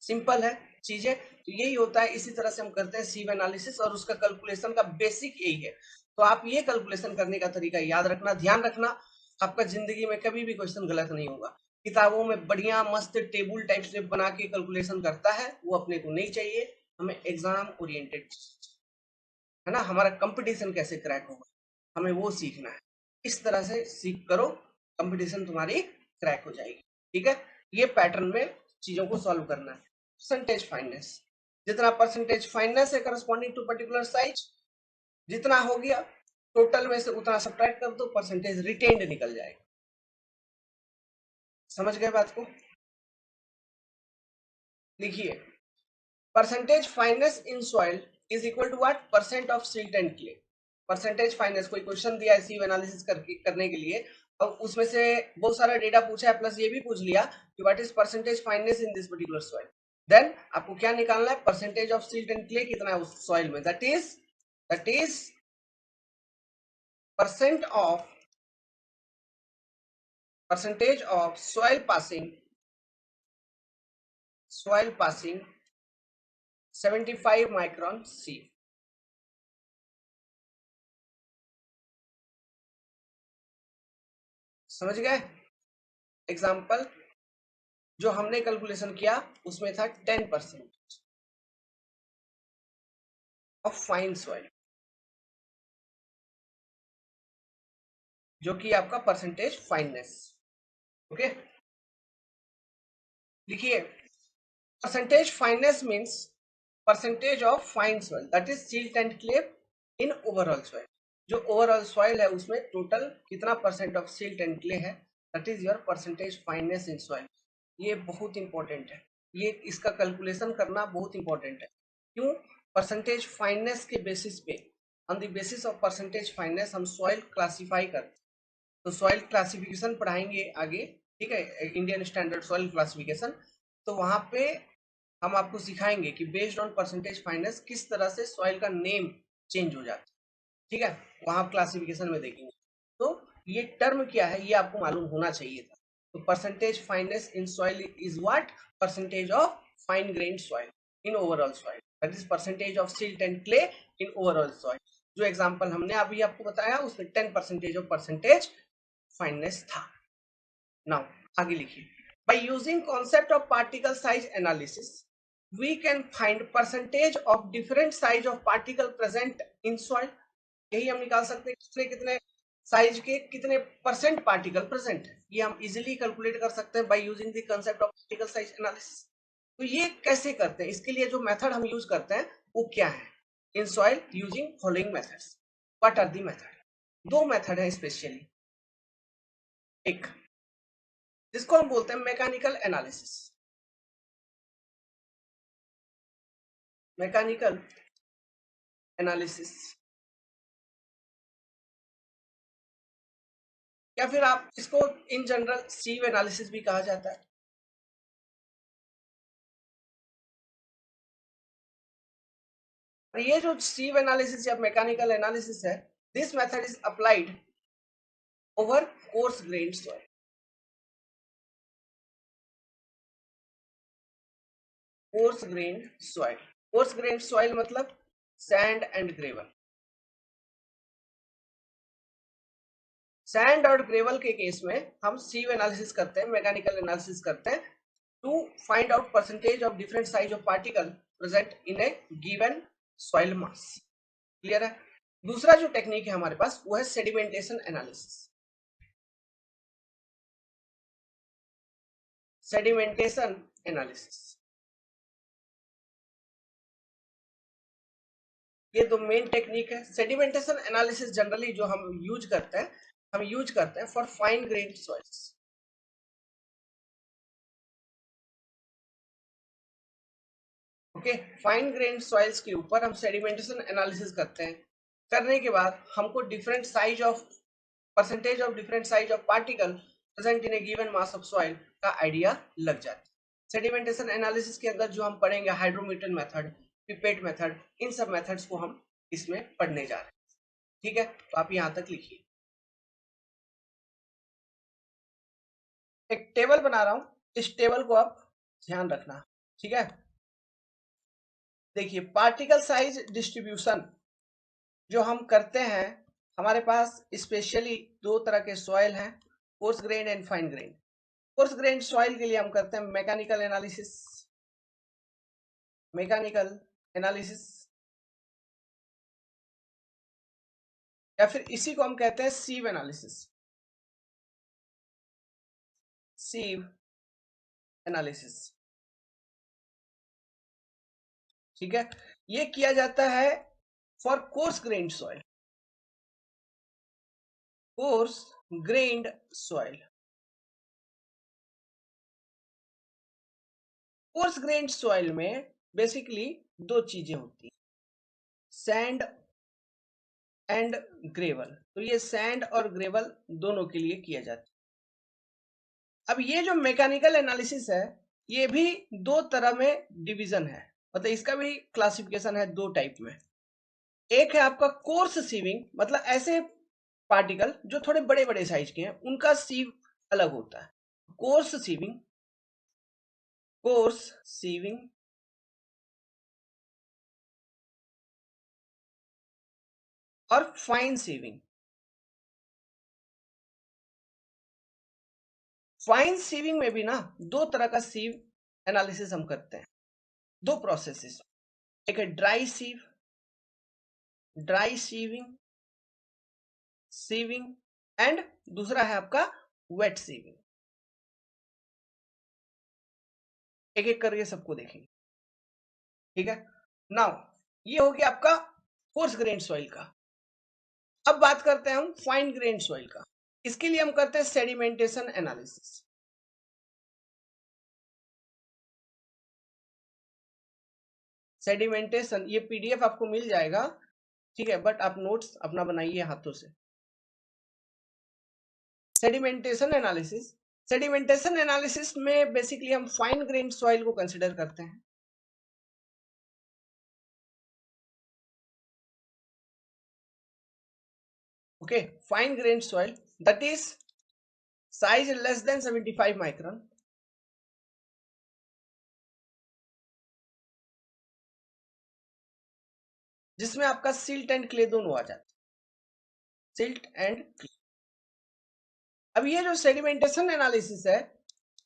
सिंपल है। चीजें। तो यही होता है, इसी तरह से हम करते हैं सीव एनालिसिस, और उसका कैलकुलेशन का बेसिक यही है। तो आप ये कैलकुलेशन करने का तरीका याद रखना, ध्यान रखना, आपका जिंदगी में कभी भी क्वेश्चन गलत नहीं होगा। किताबों में बढ़िया मस्त टेबल टाइप से बना के कैलकुलेशन करता है, वो अपने को नहीं चाहिए। हमें एग्जाम ओरिएंटेड है ना, हमारा कंपटीशन कैसे क्रैक होगा, हमें वो सीखना है। इस तरह से सीख करो, कंपटीशन तुम्हारी क्रैक हो जाएगी। ठीक है, ये पैटर्न में चीजों को सॉल्व करना है। परसेंटेज फाइननेस, जितना परसेंटेज फाइननेस है करस्पॉन्डिंग टू पर्टिकुलर साइज, जितना हो गया टोटल में से उतना सब्ट्रैक्ट कर दो, परसेंटेज रिटेन्ड निकल जाएगा। समझ गए बात को? लिखिए, percentage fineness in soil is equal to what, percent of silt and clay. Percentage fineness, कोई क्वेश्चन दिया है सीव एनालिसिस करने के लिए, और उसमें से बहुत सारा डेटा पूछा है, प्लस ये भी पूछ लिया कि what is percentage fineness in this particular soil. Then आपको क्या निकालना है, percentage of silt and clay कितना है उस सॉइल में, that is percent of percentage of soil passing 75 micron sieve। समझ गए? एग्जाम्पल जो हमने कैलकुलेशन किया उसमें था 10% ऑफ फाइन सॉइल, जो कि आपका परसेंटेज फाइननेस। ओके, लिखिए, percentage fineness means percentage of fine soil that is silt and clay in overall soil. जो ओवरऑल सॉइल है उसमें टोटल कितना percent of silt and clay है, that is your percentage fineness in soil. ये बहुत important है, ये इसका कैलकुलेशन करना बहुत इंपॉर्टेंट है। क्यों? परसेंटेज फाइननेस के बेसिस पे, on the basis of percentage fineness हम सॉइल क्लासिफाई करते हैं। तो सॉइल क्लासिफिकेशन पढ़ाएंगे आगे, ठीक है, इंडियन स्टैंडर्ड सॉइल क्लासिफिकेशन। तो वहां पे हम आपको सिखाएंगे कि बेस्ड ऑन परसेंटेज फाइननेस किस तरह से सॉइल का नेम चेंज हो जाता है। ठीक है, वहां क्लासिफिकेशन में देखेंगे। तो ये टर्म क्या है ये आपको मालूम होना चाहिए था। तो percentage fineness in soil is what, percentage of fine grain soil in overall soil, that is percentage of silt and clay in overall soil. जो एग्जांपल हमने अभी आपको बताया उसमें 10% ऑफ परसेंटेज फाइननेस था। नाउ आगे लिखिए, by using concept of particle size analysis we can find percentage of different size of particle present in soil. यही हम निकाल सकते हैं कितने कितने साइज के कितने परसेंट पार्टिकल प्रेजेंट है, ये हम इजीली कैलकुलेट कर सकते हैं by using the concept of particle size analysis. तो ये कैसे करते हैं, इसके लिए जो मेथड हम यूज करते हैं वो क्या है, in soil using following methods. What are the method? दो मेथड है स्पेशली। एक जिसको हम बोलते हैं मैकेनिकल एनालिसिस, मैकेनिकल एनालिसिस, या फिर आप इसको इन जनरल सीव एनालिसिस भी कहा जाता है। ये जो सीव एनालिसिस या मैकेनिकल एनालिसिस है, this method is applied over course grand soil. Course grand soil, course grand soil मतलब सैंड एंड ग्रेवल। सैंड और ग्रेवल के केस में हम सीव एनालिसिस करते हैं, मैकेनिकल एनालिसिस करते हैं to find out percentage of different size of particle present in a given soil mass. Clear है? दूसरा जो टेक्निक है हमारे पास वो है सेडिमेंटेशन एनालिसिस। सेडिमेंटेशन एनालिसिस, ये दो मेन टेक्निक है। सेडिमेंटेशन एनालिसिस जनरली जो हम यूज करते हैं, हम यूज करते हैं for fine grained soils. Okay, fine grained soils के ऊपर हम सेडिमेंटेशन एनालिसिस करते हैं। करने के बाद हमको different size of percentage of different size of particle present in a given mass of soil का आइडिया लग जाता है। सेडिमेंटेशन एनालिसिस के अंदर जो हम पढ़ेंगे हाइड्रोमीटर मेथड, पिपेट मेथड, इन सब मेथड्स को हम इसमें पढ़ने जा रहे हैं। ठीक है, तो आप यहां तक लिखिए। एक टेबल बना रहा हूं, इस टेबल को आप ध्यान रखना। ठीक है, देखिए पार्टिकल साइज डिस्ट्रीब्यूशन जो हम करते हैं, हमारे पास स्पेशली दो तरह के सॉइल हैं, coarse grain and fine grain. Course grain soil के लिए हम करते हैं मैकेनिकल एनालिसिस, या फिर इसी को हम कहते हैं सीव एनालिसिस। सीव एनालिसिस, ठीक है, ये किया जाता है for course grand soil. Course grand soil, course grand soil में बेसिकली दो चीजें होती हैं, सैंड एंड ग्रेवल। तो ये सैंड और ग्रेवल दोनों के लिए किया जाता है। अब ये जो मैकेनिकल एनालिसिस है, ये भी दो तरह में डिवीजन है, मतलब इसका भी क्लासिफिकेशन है दो टाइप में। एक है आपका कोर्स सीविंग, मतलब ऐसे पार्टिकल जो थोड़े बड़े बड़े साइज के हैं, उनका सीव अलग होता है। कोर्स सीविंग, कोर्स सीविंग और फाइन सीविंग। फाइन सीविंग में भी ना दो तरह का सीव एनालिसिस हम करते हैं, दो प्रोसेसेस। एक है ड्राई सीविंग सीविंग एंड दूसरा है आपका वेट सीविंग। एक एक करके सबको देखेंगे, ठीक है। नाउ ये हो गया आपका कोर्स ग्रेन सॉइल का। अब बात करते हैं हम फाइन ग्रेन सॉइल का। इसके लिए हम करते हैं सेडिमेंटेशन एनालिसिस। सेडिमेंटेशन, ये पीडीएफ आपको मिल जाएगा, ठीक है, बट आप नोट्स अपना बनाइए हाथों से। सेडिमेंटेशन एनालिसिस, सेडिमेंटेशन एनालिसिस में बेसिकली हम फाइन ग्रेन सॉइल को कंसीडर करते हैं। Okay, fine grain soil that is size less than 75 micron, जिसमें आपका सिल्ट एंड क्ले दोनों आ जाते हैं, सिल्ट एंड क्ले। अब ये जो सेडिमेंटेशन एनालिसिस है,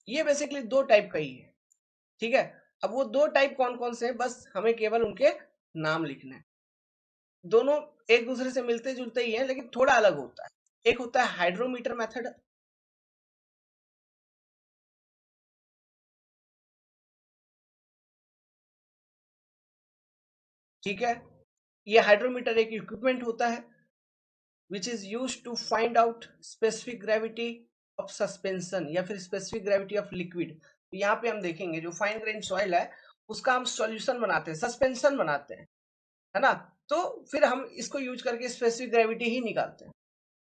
ये बेसिकली दो टाइप का ही है, ठीक है। अब वो दो टाइप कौन कौन से हैं, बस हमें केवल उनके नाम लिखना है। दोनों एक दूसरे से मिलते जुलते ही हैं, लेकिन थोड़ा अलग होता है। एक होता है हाइड्रोमीटर मेथड, ठीक है। ये हाइड्रोमीटर एक इक्विपमेंट होता है which is use to find out specific gravity of suspension या फिर स्पेसिफिक ग्रेविटी ऑफ लिक्विड। यहाँ पे हम देखेंगे जो फाइन ग्रेन सॉइल है, उसका हम सॉल्यूशन बनाते हैं, सस्पेंशन बनाते हैं, है ना। तो फिर हम इसको यूज करके स्पेसिफिक ग्रेविटी ही निकालते हैं,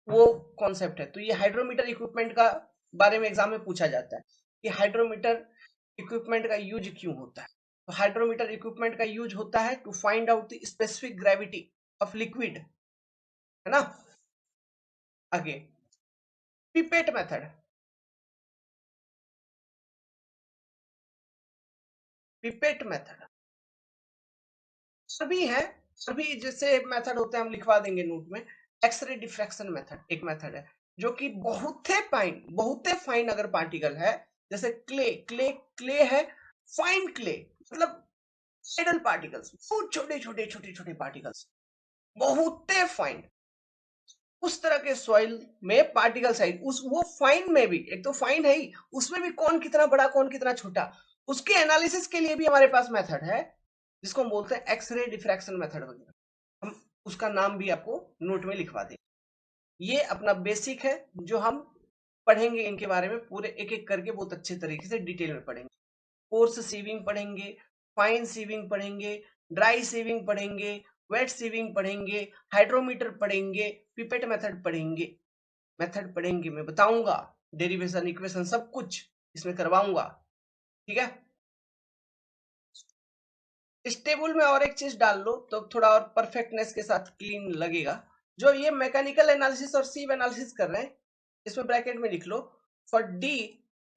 वो कॉन्सेप्ट है। तो ये हाइड्रोमीटर इक्विपमेंट का बारे में एग्जाम में पूछा जाता है कि हाइड्रोमीटर इक्विपमेंट का यूज क्यों होता है। तो हाइड्रोमीटर इक्विपमेंट का यूज होता है to find out the specific gravity of liquid, है ना। आगे पिपेट मेथड, पिपेट मेथड सभी है, सभी जैसे मेथड होते हैं हम लिखवा देंगे नोट में। एक्सरे डिफ्रैक्शन मेथड एक मेथड है, जो कि बहुत फाइन अगर पार्टिकल है, जैसे क्ले है, फाइन क्ले, मतलब साइडल पार्टिकल्स, बहुत छोटे छोटे पार्टिकल्स, बहुत फाइन, उस तरह के सॉइल में पार्टिकल साइज उस वो फाइन में भी, एक तो फाइन है ही, उसमें भी कौन कितना बड़ा कौन कितना छोटा, उसके एनालिसिस के लिए भी हमारे पास मेथड है, जिसको हम बोलते हैं एक्सरे डिफ्रैक्शन मेथड वगैरह। हम उसका नाम भी आपको नोट में लिखवा दें। ये अपना बेसिक है, जो हम पढ़ेंगे इनके बारे में पूरे एक एक करके बहुत अच्छे तरीके से डिटेल में पढ़ेंगे। कोर्स सीविंग पढ़ेंगे, फाइन सीविंग पढ़ेंगे, ड्राई सीविंग पढ़ेंगे, वेट सीविंग पढ़ेंगे, हाइड्रोमीटर पढ़ेंगे, पिपेट मेथड पढ़ेंगे, मैं बताऊंगा, डेरिवेशन इक्वेशन सब कुछ इसमें करवाऊंगा, ठीक है। इस टेबल में और एक चीज डाल लो तो थोड़ा और परफेक्टनेस के साथ क्लीन लगेगा। जो ये मैकेनिकल एनालिसिस और सीव एनालिसिस कर रहे हैं, इसमें ब्रैकेट में लिख लो for D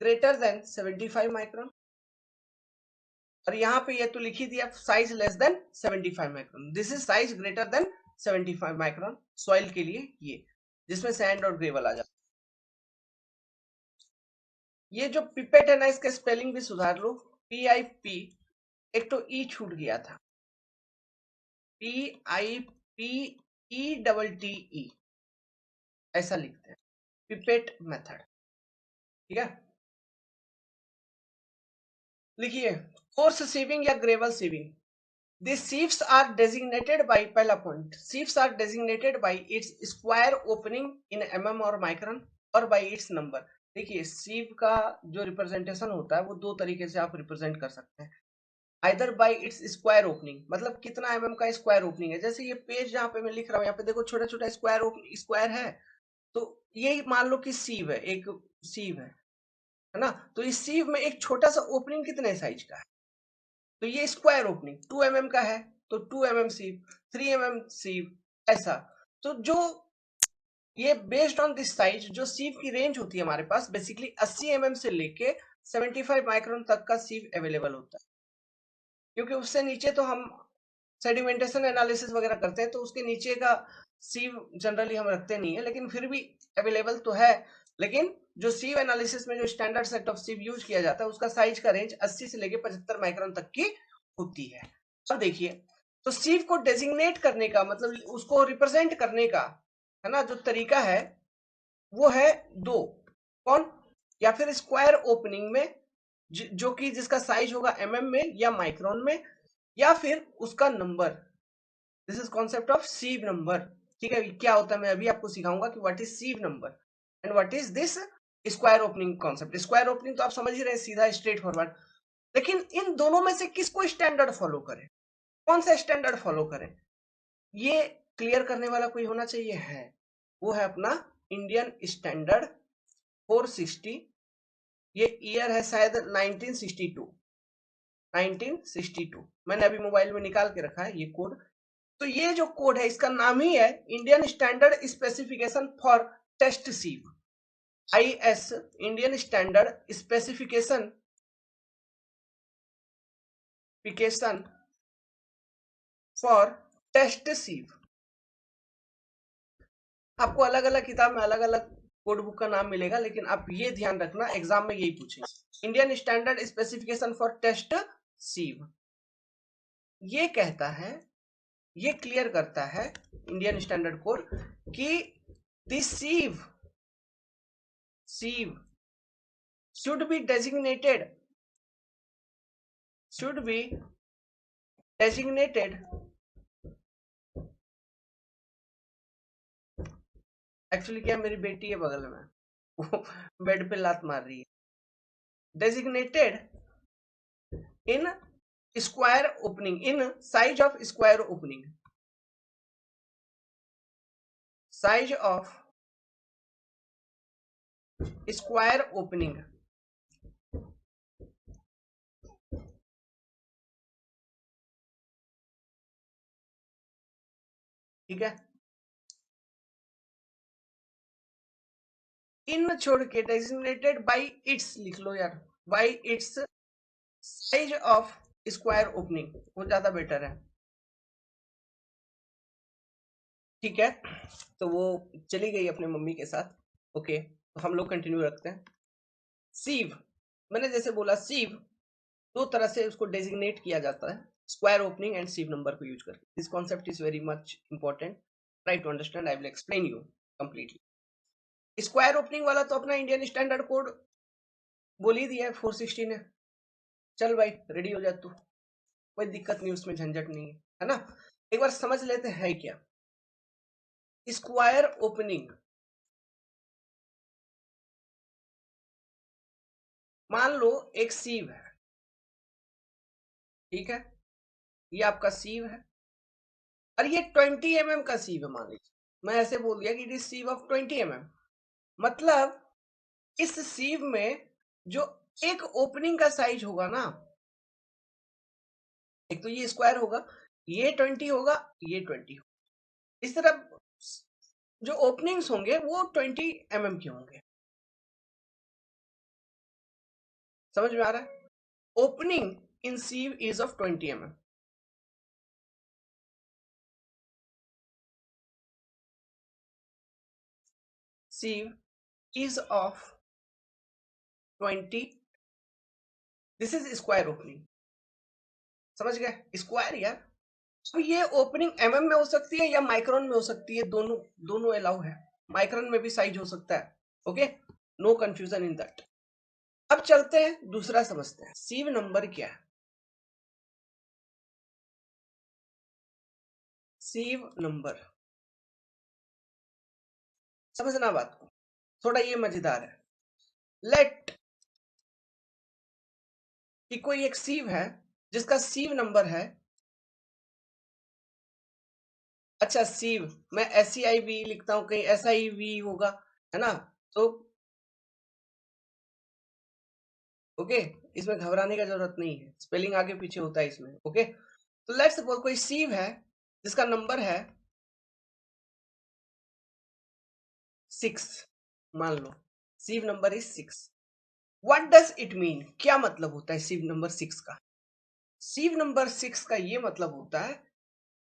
greater than 75 micron, और यहाँ पे ये तो लिख ही दिया size less than 75 micron, this is size greater than 75 micron soil के लिए, ये जिसमें सैंड और ग्रेवल आ जाता है। ये जो पिपेट है ना, इसका स्पेलिंग भी सुधार लो, PIP, एक तो ई छूट गया था, PIPETTE, ऐसा लिखते हैं, पिपेट मेथड। ठीक है, लिखिए कोर्स सीविंग या gravel sieving, these sieves are designated by, पहला point, sieves are designated by its square opening in mm और micron और by its number। देखिए सीव का जो रिप्रेजेंटेशन होता है वो दो तरीके से आप रिप्रेजेंट कर सकते हैं, either bye its square opening, मतलब कितना एमएम का स्क्वायर ओपनिंग है, जैसे ये पेज जहां पे मैं लिख रहा हूँ यहाँ पे देखो छोटा छोटा स्क्वायर स्क्वायर है, तो यही मान लो कि सीव है, एक सीव है ना, तो इस सीव में एक छोटा सा ओपनिंग कितने साइज का है, तो ये स्क्वायर ओपनिंग 2 mm का है, तो 2 mm सीव, 3 mm सीव, ऐसा। तो जो ये बेस्ड ऑन दिस साइज, जो सीव की रेंज होती है हमारे पास बेसिकली 80 mm से लेके 75 माइक्रोन तक का सीव अवेलेबल होता है, क्योंकि उससे नीचे तो हम सेडिमेंटेशन एनालिसिस वगैरह करते हैं, तो उसके नीचे का सीव जनरली हम रखते नहीं है, लेकिन फिर भी अवेलेबल तो है। लेकिन जो सीव एनालिसिस में जो standard set of sieve use किया जाता है उसका साइज का रेंज 80 से लेके 75 माइक्रोन तक की होती है। अब देखिए, तो सीव को डेजिग्नेट करने का मतलब उसको रिप्रेजेंट करने का है ना जो तरीका है वो है दो, कौन, या फिर स्क्वायर ओपनिंग में जो कि जिसका साइज होगा एमएम में या माइक्रोन में, या फिर उसका number, this is concept of sieve number. ठीक है, क्या होता है मैं अभी आपको सिखाऊंगा कि what is sieve number and what is this square opening concept. Square opening तो आप समझ ही रहे हैं, सीधा स्ट्रेट फॉरवर्ड, लेकिन इन दोनों में से किसको स्टैंडर्ड फॉलो करें, कौन सा स्टैंडर्ड फॉलो करें, ये क्लियर करने वाला कोई होना चाहिए, है वो है अपना इंडियन स्टैंडर्ड 460, ये ईयर है शायद 1962, 1962 मैंने अभी मोबाइल में निकाल के रखा है ये कोड। तो ये जो कोड है इसका नाम ही है Indian standard specification for test sieve, IS, Indian standard specification for test sieve. आपको अलग अलग किताब में अलग अलग कोड बुक का नाम मिलेगा, लेकिन आप ये ध्यान रखना एग्जाम में यही पूछेंगे, Indian standard specification for test sieve. ये कहता है, ये क्लियर करता है इंडियन स्टैंडर्ड कोड कि this sieve should be designated actually क्या, मेरी बेटी है बगल में, वो बेड पे लात मार रही है, designated in square opening, in size of square opening, size of square opening. ठीक है, इन छोड़ के डेजिग्नेटेड बाई इट्स लिख लो यार, by its size of square opening, वो ज्यादा बेटर है। ठीक है, तो वो चली गई अपने मम्मी के साथ, ओके, तो हम लोग कंटिन्यू रखते हैं। सीव, मैंने जैसे बोला सीव दो तरह से उसको डेजिग्नेट किया जाता है, square opening and sieve number को यूज करके। This concept is very much important, try to understand, I will explain you completely. Square opening वाला तो अपना इंडियन स्टैंडर्ड कोड बोल ही दिया है 460 ने, चल भाई रेडी हो जा तू, कोई दिक्कत नहीं उसमें, झंझट नहीं है ना। एक बार समझ लेते हैं क्या स्क्वायर ओपनिंग। मान लो एक सीव है, ठीक है, ये आपका सीव है और ये 20 mm का सीव है, मान लीजिए मैं ऐसे बोल दिया कि इट इज सीव ऑफ 20 mm, मतलब इस सीव में जो एक ओपनिंग का साइज होगा ना, एक तो ये स्क्वायर होगा, ये 20 होगा, ये 20 होगा, इस तरह जो ओपनिंग्स होंगे वो 20 mm के होंगे। समझ में आ रहा है, opening in sieve is of 20 mm. Sieve is of 20. This is square opening. समझ गए? स्क्वायर यार. तो ये ओपनिंग एमएम में हो सकती है या माइक्रोन में हो सकती है. दोनों दोनों अलाउ है. माइक्रोन में भी साइज हो सकता है. Okay, no confusion in that. अब चलते हैं दूसरा समझते हैं. सीव नंबर क्या है? सीव नंबर समझना बात को, थोड़ा ये मजेदार है. लेट कि कोई एक सीव है जिसका सीव नंबर है. अच्छा, सीव मैं SCIV लिखता हूं, कहीं SIV होगा, है ना? तो ओके, इसमें घबराने का जरूरत नहीं है. स्पेलिंग आगे पीछे होता है इसमें. ओके, तो लेट्स सपोज कोई सीव है जिसका नंबर है 6. मान लो sieve number is 6. What does it mean? क्या मतलब होता है सीव नंबर 6 का? सीव नंबर 6 का ये मतलब होता है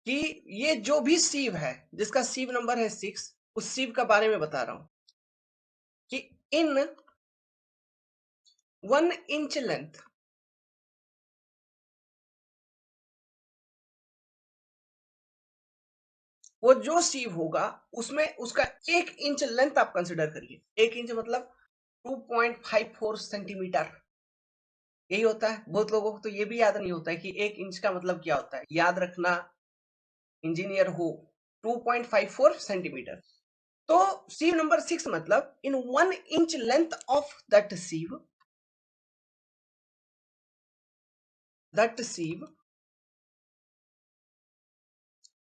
कि ये जो भी सीव है जिसका सीव नंबर है 6, उस सीव का बारे में बता रहा हूं कि इन 1 इंच लेंथ वो जो सीव होगा उसमें उसका 1 इंच लेंथ आप कंसिडर करिए. 1 इंच मतलब 2.54 सेंटीमीटर. यही होता है. बहुत लोगों को तो ये भी याद नहीं होता है कि 1 इंच का मतलब क्या होता है. याद रखना, इंजीनियर हो. 2.54 सेंटीमीटर. तो सीव नंबर 6 मतलब in 1 inch length of that sieve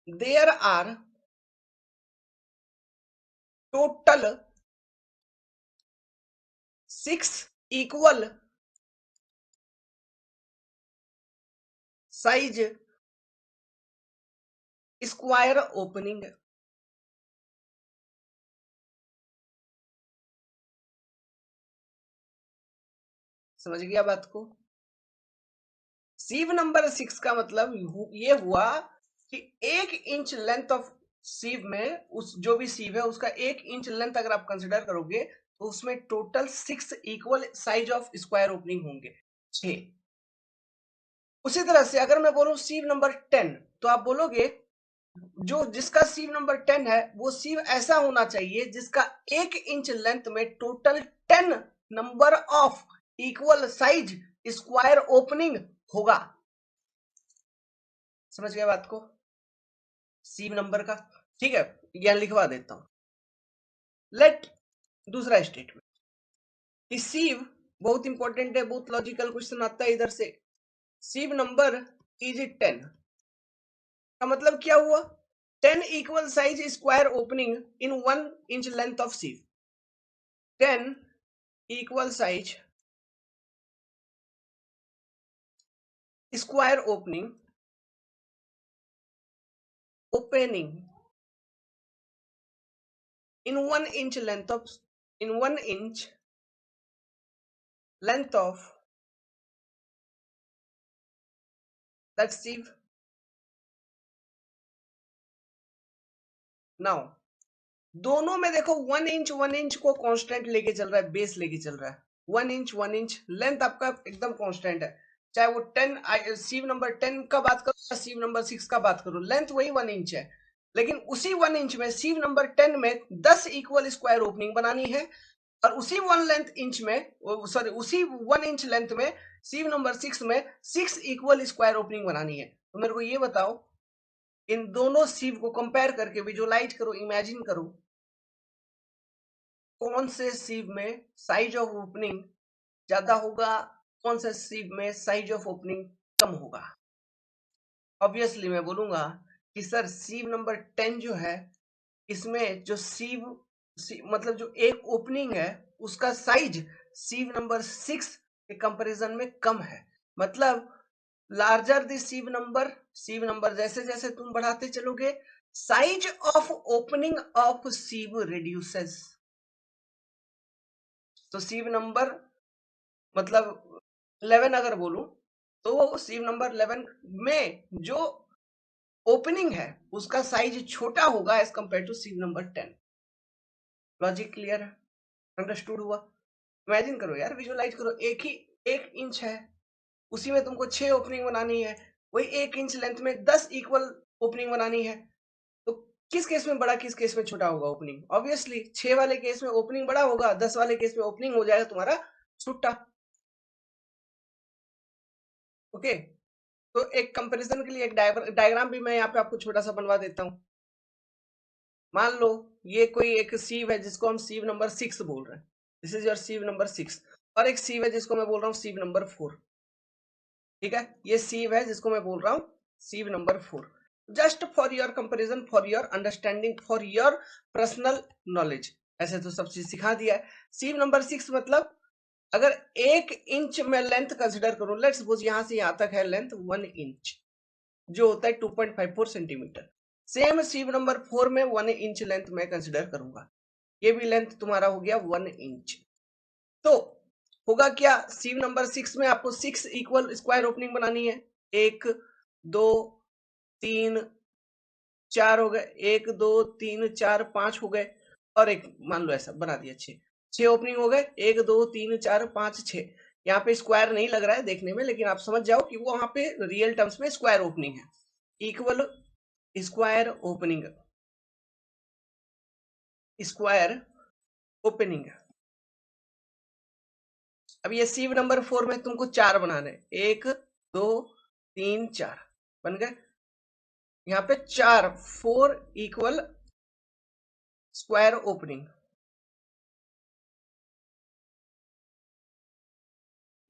there are total 6 equal size square opening. समझ गया बात को? सीव नंबर 6 का मतलब ये हुआ कि 1 इंच लेंथ ऑफ सीव में, उस जो भी सीव है उसका 1 इंच लेंथ अगर आप कंसिडर करोगे तो उसमें total 6 equal size of square opening होंगे. 6. उसी तरह से अगर मैं बोलूं सीव नंबर 10, तो आप बोलोगे जो जिसका सीव नंबर 10 है वो सीव ऐसा होना चाहिए जिसका 1 इंच लेंथ में total 10 number of equal size square opening होगा. समझ गया बात को? सीव नंबर का. ठीक है, यहां लिखवा देता हूं. लेट दूसरा स्टेटमेंट. सीव बहुत इंपॉर्टेंट है, बहुत लॉजिकल क्वेश्चन आता है इधर से. सीव नंबर इज 10 का मतलब क्या हुआ? 10 equal size square opening in 1 inch length of sieve. 10 equal size square opening in 1 inch length of that sieve. Now दोनों में देखो 1 इंच को कांस्टेंट लेके चल रहा है, बेस लेके चल रहा है. 1 इंच लेंथ आपका एकदम कांस्टेंट है. चाहे वो 10 सीव नंबर 10 का बात करो या सीव नंबर 6 का बात करो, लेंथ वही 1 इंच है. लेकिन उसी 1 इंच में सीव नंबर 10 में 10 इक्वल स्क्वायर ओपनिंग बनानी है, और उसी 1 इंच लेंथ में सीव नंबर 6 में 6 इक्वल स्क्वायर ओपनिंग बनानी है. तो मेरे को ये बताओ, इन दोनों सीव को कंपेयर करके विजुअलाइज करो, इमेजिन करो, कौन से सीव में साइज ऑफ ओपनिंग ज्यादा होगा, कौन से सीव में साइज ऑफ ओपनिंग कम होगा? ऑब्वियसली मैं बोलूंगा कि सर सीव नंबर 10 जो है, इसमें जो मतलब जो एक ओपनिंग है उसका साइज सीव नंबर 6 के कंपैरिजन में कम है. मतलब लार्जर द सीव नंबर जैसे जैसे तुम बढ़ाते चलोगे, size of opening of sieve reduces. तो सीव नंबर मतलब 11 अगर बोलूं तो सीव नंबर 11 में जो ओपनिंग है उसका साइज छोटा होगा as compare to sieve number 10। Logic clear है, अंडरस्टूड हुआ? इमेजिन करो यार, विजुअलाइज करो, एक इंच है, उसी में तुमको 6 ओपनिंग बनानी है, वही 1 इंच लेंथ में 10 इक्वल ओपनिंग बनानी है, तो किस केस में बड़ा किस केस में छोटा होगा ओपनिंग? ऑब्वियसली 6 वाले केस में ओपनिंग बड़ा होगा, 10 वाले केस में ओपनिंग हो जाएगा तुम्हारा छुट्टा। ओके, तो एक कंपैरिजन के लिए एक डायग्राम भी मैं यहाँ पे आपको छोटा सा बनवा देता हूँ। मान लो ये कोई एक सीव है जिसको हम सीव नंबर 6 बोल रहे हैं, दिस इज योर सीव नंबर 6, और एक सीव है जिसको मैं बोल रहा हूँ सीव नंबर 4। ठीक है, ये सीव है जिसको मैं बोल रहा हूँ sieve number 4। Just for your comparison, for your understanding, for your personal knowledge, ऐसे तो सब चीज सिखा दिया है। सीव नंबर 6 मतलब अगर 1 इंच में लेंथ कंसिडर करूं, लेट्स सपोज यहां से यहां तक है लेंथ 1 इंच, जो होता है 2.54 सेंटीमीटर। सेम सीव नंबर 4 में 1 इंच लेंथ मैं कंसिडर करूंगा, ये भी लेंथ तुम्हारा हो गया 1 इंच। तो होगा क्या, सीव नंबर 6 में आपको 6 इक्वल स्क्वायर ओपनिंग बनानी है, 1 2 3 4 हो गए, 1 2 3 4 5 हो गए, और एक मान लो ऐसा बना दिया 6 ओपनिंग हो गए, 1 2 3 4 5 6। यहाँ पे स्क्वायर नहीं लग रहा है देखने में, लेकिन आप समझ जाओ कि वो वहां पे रियल टर्म्स में स्क्वायर ओपनिंग है, equal square opening, square opening. अब ये सीव नंबर 4 में तुमको 4 बनाने, 1 2 3 4 बन गए, यहाँ पे 4 4 equal square opening,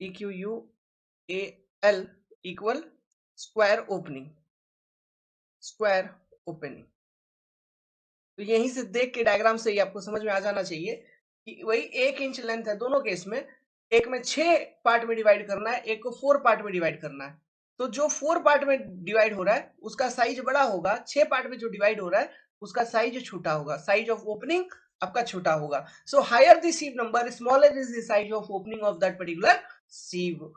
EQUAL equal square opening, square opening. तो यहीं से देख के डायग्राम से ही आपको समझ में आ जाना चाहिए कि वही 1 इंच लेंथ है दोनों केस में, एक में 6 पार्ट में डिवाइड करना है, एक को 4 पार्ट में डिवाइड करना है। तो जो 4 पार्ट में डिवाइड हो रहा है उसका साइज बड़ा होगा, 6 पार्ट में जो डिवाइड हो रहा है उसका साइज छोटा होगा, साइज ऑफ ओपनिंग आपका छोटा होगा। So higher the sieve number, smaller is the size of opening of that particular sieve.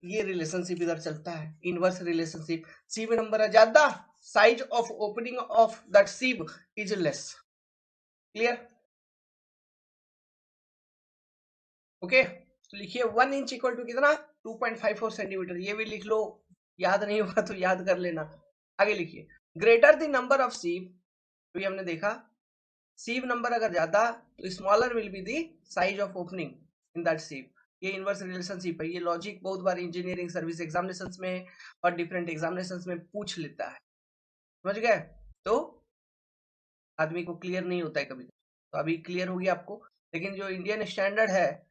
ये रिलेशनशिप इधर चलता है, इनवर्स रिलेशनशिप। सीव नंबर ज्यादा, size of opening of that sieve is less. Clear? Okay, तो लिखिए 1 इंच इक्वल टू कितना, 2.54 centimetre, ये भी लिख लो, याद नहीं होगा तो याद कर लेना। आगे लिखिए, greater the number of sieve, तो ये हमने देखा सीव नंबर अगर ज्यादा तो smaller will be the size of opening in that sieve. ये इनवर्स रिलेशनशिप है, ये लॉजिक बहुत बार इंजीनियरिंग सर्विस एग्जामिनेशंस में और डिफरेंट एग्जामिनेशंस में पूछ लेता है, समझ गए? तो आदमी को क्लियर नहीं होता है कभी, तो अभी क्लियर होगी आपको। लेकिन जो इंडियन स्टैंडर्ड है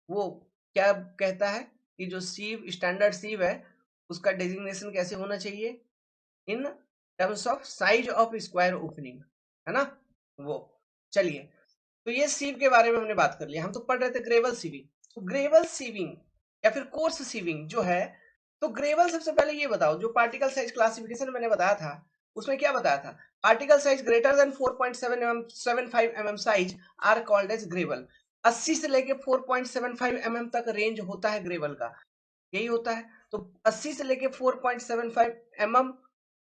वो क्या कहता है कि जो सीव स्टैंडर्ड सीव है उसका डेजिग्नेशन कैसे होना चाहिए, in terms of size of square opening, है ना? वो चलिए, तो ये सीव के बारे में हमने बात कर लिया। हम तो पढ़ रहे थे ग्रेवल सीविंग। तो ग्रेवल सीविंग या फिर कोर्स सीविंग जो है, तो ग्रेवल सबसे पहले ये बताओ, जो पार्टिकल साइज क्लासिफिकेशन मैंने बताया था उसमें क्या बताया था, particle size greater than 4.7 mm 75 mm size are called as gravel. 80 से लेके 4.75 mm तक रेंज होता है ग्रेवल का, यही होता है। तो 80 से लेके 4.75 mm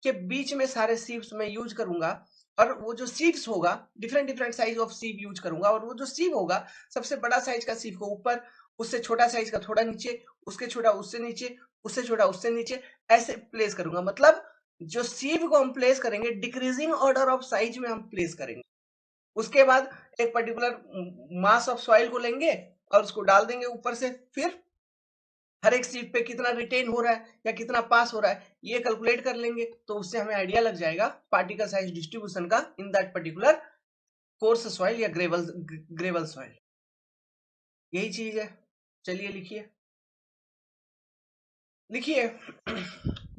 के बीच में सारे सीव्स में यूज करूंगा, और वो जो सीव्स होगा different different size of sieve use करूंगा, और वो जो सीव होगा सबसे बड़ा साइज का सीव को ऊपर, उससे छोटा साइज का थोड़ा नीचे, उसके छोटा उससे नीचे, उससे छोटा उससे नीचे, ऐसे प्लेस करूंगा। मतलब जो सीव को हम प्लेस करेंगे डिक्रीजिंग ऑर्डर ऑफ साइज में हम प्लेस करेंगे। उसके बाद एक पर्टिकुलर मास ऑफ सॉइल को लेंगे और उसको डाल देंगे ऊपर से, फिर हर एक सीट पे कितना रिटेन हो रहा है या कितना पास हो रहा है ये कैलकुलेट कर लेंगे, तो उससे हमें आइडिया लग जाएगा पार्टिकल साइज डिस्ट्रीब्यूशन का in that particular coarse soil या ग्रेवल सॉइल। यही चीज है। चलिए लिखिए, लिखिए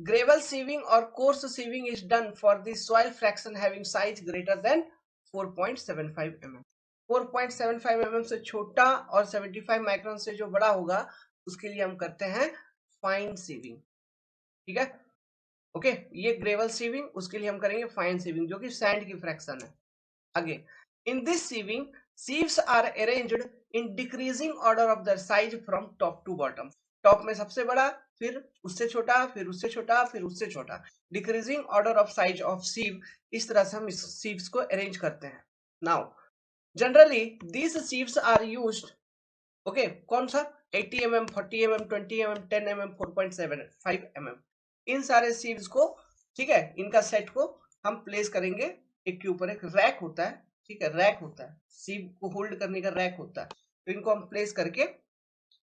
ग्रेवल सीविंग और coarse sieving is done for the soil fraction having size greater than 4.75 mm। 4.75 mm से छोटा और 75 माइक्रोन से जो बड़ा होगा उसके लिए हम करते हैं फाइन सीविंग। ठीक है, ओके, ये ग्रेवल सीविंग, उसके लिए हम करेंगे फाइन सीविंग जो कि सैंड की फ्रैक्शन है। आगे, in this sieving sieves are arranged in decreasing order of the size from top to bottom. Top में सबसे बड़ा, फिर उससे छोटा, फिर उससे छोटा, फिर उससे छोटा, decreasing order of size of sieve. इस तरह से हम इस सीव्स को अरेंज करते हैं। Now generally these sieves are used, okay, कौन सा 80 mm, 40 mm, 20 mm, 10 mm, 4.75 mm, इन सारे सीव्स को, ठीक है, इनका सेट को हम प्लेस करेंगे एक के ऊपर एक। रैक होता है, ठीक है, रैक होता है, सीव को होल्ड करने का रैक होता है। तो इनको हम प्लेस करके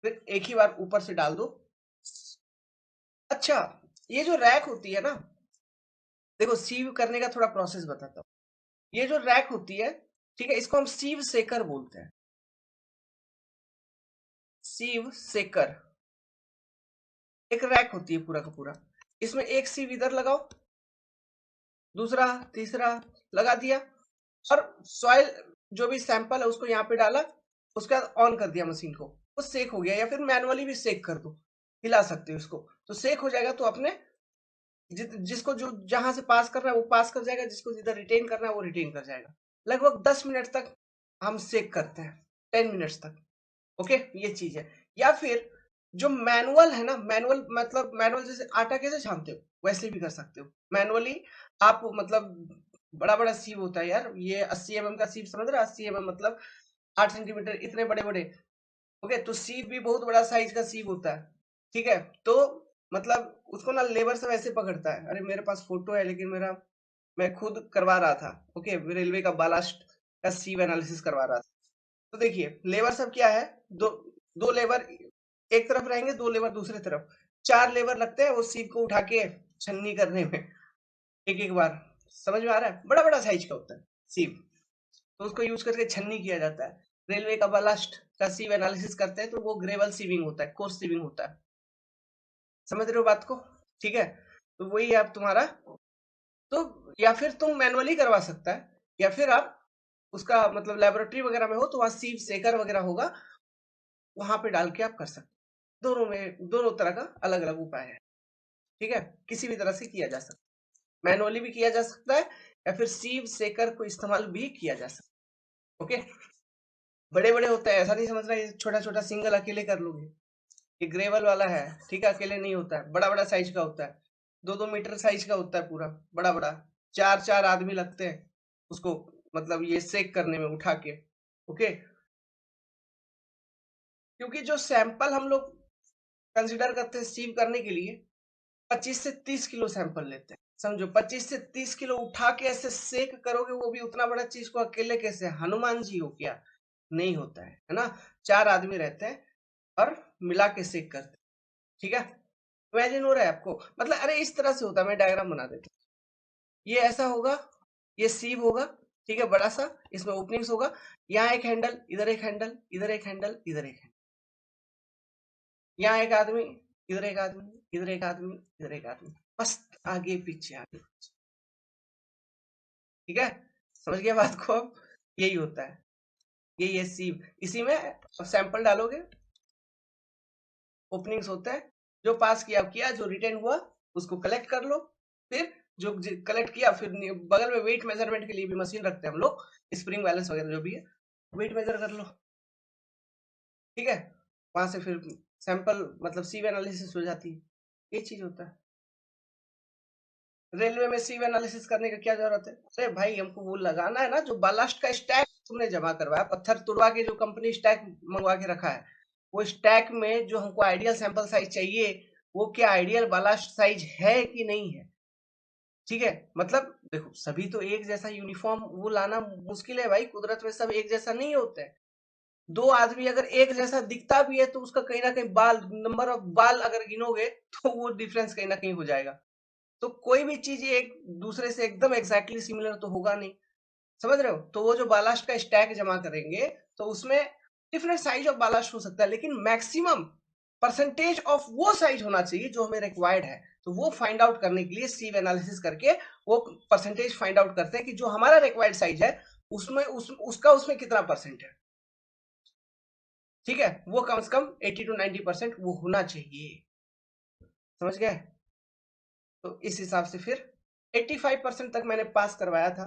फिर एक ही बार ऊपर से डाल दो। अच्छा, ये जो रैक होती है ना, देखो सीव करने का थोड़ा प्रोसेस बताता हूँ। ये जो रैक होती है, ठीक है, इसको हम सीव सेकर बोलते हैं। सीव सेकर एक रैक होती है पूरा का पूरा। इसमें एक सीव इधर लगाओ, दूसरा, तीसरा लगा दिया, और सॉइल जो भी सैंपल है उसको यहाँ पे डाला, उसके बाद ऑन कर दिया मशीन को, वो सेक हो गया। या फिर मैनुअली भी सेक कर दो, हिला सकते हो इसको, तो सेक हो जाएगा। तो अपने जिसको जो जहां से पास करना है वो पास कर जाएगा, जिसको जिधर रिटेन करना है वो रिटेन कर जाएगा। लगभग 10 मिनट तक हम सेक करते हैं, 10 मिनट्स तक। ओके, ये चीज है। या फिर जो मैनुअल है ना, मैनुअल मतलब मैनुअल जैसे आटा कैसे छानते हो वैसे भी कर सकते हो मैनुअली। आप मतलब बड़ा बड़ा सीव होता है यार, ये 80 mm का सीव समझ रहे हो? 80 mm मतलब 8 सेंटीमीटर, इतने बड़े बड़े। ओके, तो सीव भी बहुत बड़ा साइज का सीव होता है, ठीक है। तो मतलब उसको ना लेबर से वैसे पकड़ता है। अरे मेरे पास फोटो है, लेकिन मेरा, मैं खुद करवा रहा था। ओके, रेलवे का बालास्ट का सीव एनालिसिस करवा रहा था। तो देखिए लेवर सब क्या है, दो दो लेवर एक तरफ रहेंगे, दो लेवर दूसरे तरफ, 4 लेवर लगते हैं वो सीव को उठा के छन्नी करने में, एक एक बार। समझ में आ रहा है? बड़ा बड़ा साइज का होता है सीव, तो उसको यूज करके छन्नी किया जाता है। रेलवे का बालास्ट का सीव एनालिसिस करते हैं तो वो ग्रेवल सीविंग होता है, कोर्स सीविंग होता है। समझ रहे हो बात को? ठीक है, तो वही है आप तुम्हारा। तो या फिर तुम मैनुअली करवा सकता है, या फिर आप उसका मतलब लेबोरेटरी वगैरह में हो तो वहां सीव सेकर वगैरह होगा, वहां पे डाल के आप कर सकते हो। दोनों में दोनों तरह का अलग अलग उपाय है, ठीक है, किसी भी तरह से किया जा सकता है। मैनुअली भी किया जा सकता है, या फिर सीव सेकर को इस्तेमाल भी किया जा सकता है। ओके, बड़े बड़े होते हैं, ऐसा नहीं समझना ये छोटा छोटा सिंगल अकेले कर लोगे। ये ग्रेवल वाला है, ठीक है, अकेले नहीं होता है, बड़ा बड़ा साइज का होता है, 2-2 मीटर साइज का होता है पूरा, बड़ा बड़ा। 4-4 आदमी लगते हैं उसको, मतलब ये सेक करने में उठा के। ओके, क्योंकि जो सैंपल हम लोग कंसिडर करते हैं सीव करने के लिए, 25 से 30 किलो सैंपल लेते हैं। समझो 25 से 30 किलो उठा के ऐसे सेक करोगे, वो भी उतना बड़ा चीज को अकेले कैसे? हनुमान जी हो क्या? नहीं होता है ना। 4 आदमी रहते हैं और मिला के सेक करते हैं, ठीक है। इमेजिन हो रहा है आपको? मतलब अरे इस तरह से होता है, मैं डायग्राम बना देता हूँ। ये ऐसा होगा, ये सीव होगा, ठीक है, बड़ा सा, इसमें ओपनिंग्स होगा, यहाँ एक हैंडल, इधर एक हैंडल, इधर एक हैंडल, इधर एक हैंडल, यहाँ एक आदमी, इधर एक आदमी, इधर एक आदमी, इधर एक आदमी, बस आगे पीछे आगे पीछे, ठीक है। समझ गया बात को? अब यही होता है, यही है सीव। इसी में सैंपल डालोगे, ओपनिंग्स होता है, जो पास किया किया, जो रिटेन हुआ उसको कलेक्ट कर लो। फिर जो कलेक्ट किया, फिर बगल में वेट मेजरमेंट के लिए भी मशीन रखते हैं हम लोग, स्प्रिंग बैलेंस वगैरह जो भी है, वेट मेजर कर लो, ठीक है। वहां से फिर सैंपल मतलब सीव एनालिसिस हो जाती है। ये चीज होता है। रेलवे में सीव एनालिसिस करने का क्या जरूरत है? अरे भाई हमको वो लगाना है ना, जो बालास्ट का स्टैक तुमने जमा करवाया, पत्थर तुड़वा के जो कंपनी स्टैक मंगवा के रखा है, वो स्टैक में जो हमको आइडियल सैंपल साइज चाहिए, वो क्या आइडियल बालास्ट साइज है कि नहीं है? ठीक है, मतलब देखो सभी तो एक जैसा यूनिफॉर्म वो लाना मुश्किल है भाई, कुदरत में सब एक जैसा नहीं होते हैं। दो आदमी अगर एक जैसा दिखता भी है तो उसका कहीं ना कहीं बाल, नंबर ऑफ बाल अगर गिनोगे तो वो डिफरेंस कहीं ना कहीं हो जाएगा। तो कोई भी चीज एक दूसरे से एकदम एग्जैक्टली सिमिलर तो होगा नहीं। समझ रहे हो? तो वो जो बालास्ट का स्टैक जमा करेंगे, तो उसमें डिफरेंट साइज ऑफ बालास्ट हो सकता है, लेकिन मैक्सिमम परसेंटेज ऑफ वो साइज होना चाहिए जो हमें रिक्वायर्ड है। तो वो फाइंड आउट करने के लिए सीव एनालिसिस करके वो परसेंटेज फाइंड आउट करते हैं कि जो हमारा रिक्वायर्ड साइज है उसमें उसका उसमें कितना परसेंट है, ठीक है। वो कम से कम 80 to 90% वो होना चाहिए। समझ गए? तो इस हिसाब से फिर 85% तक मैंने पास करवाया था,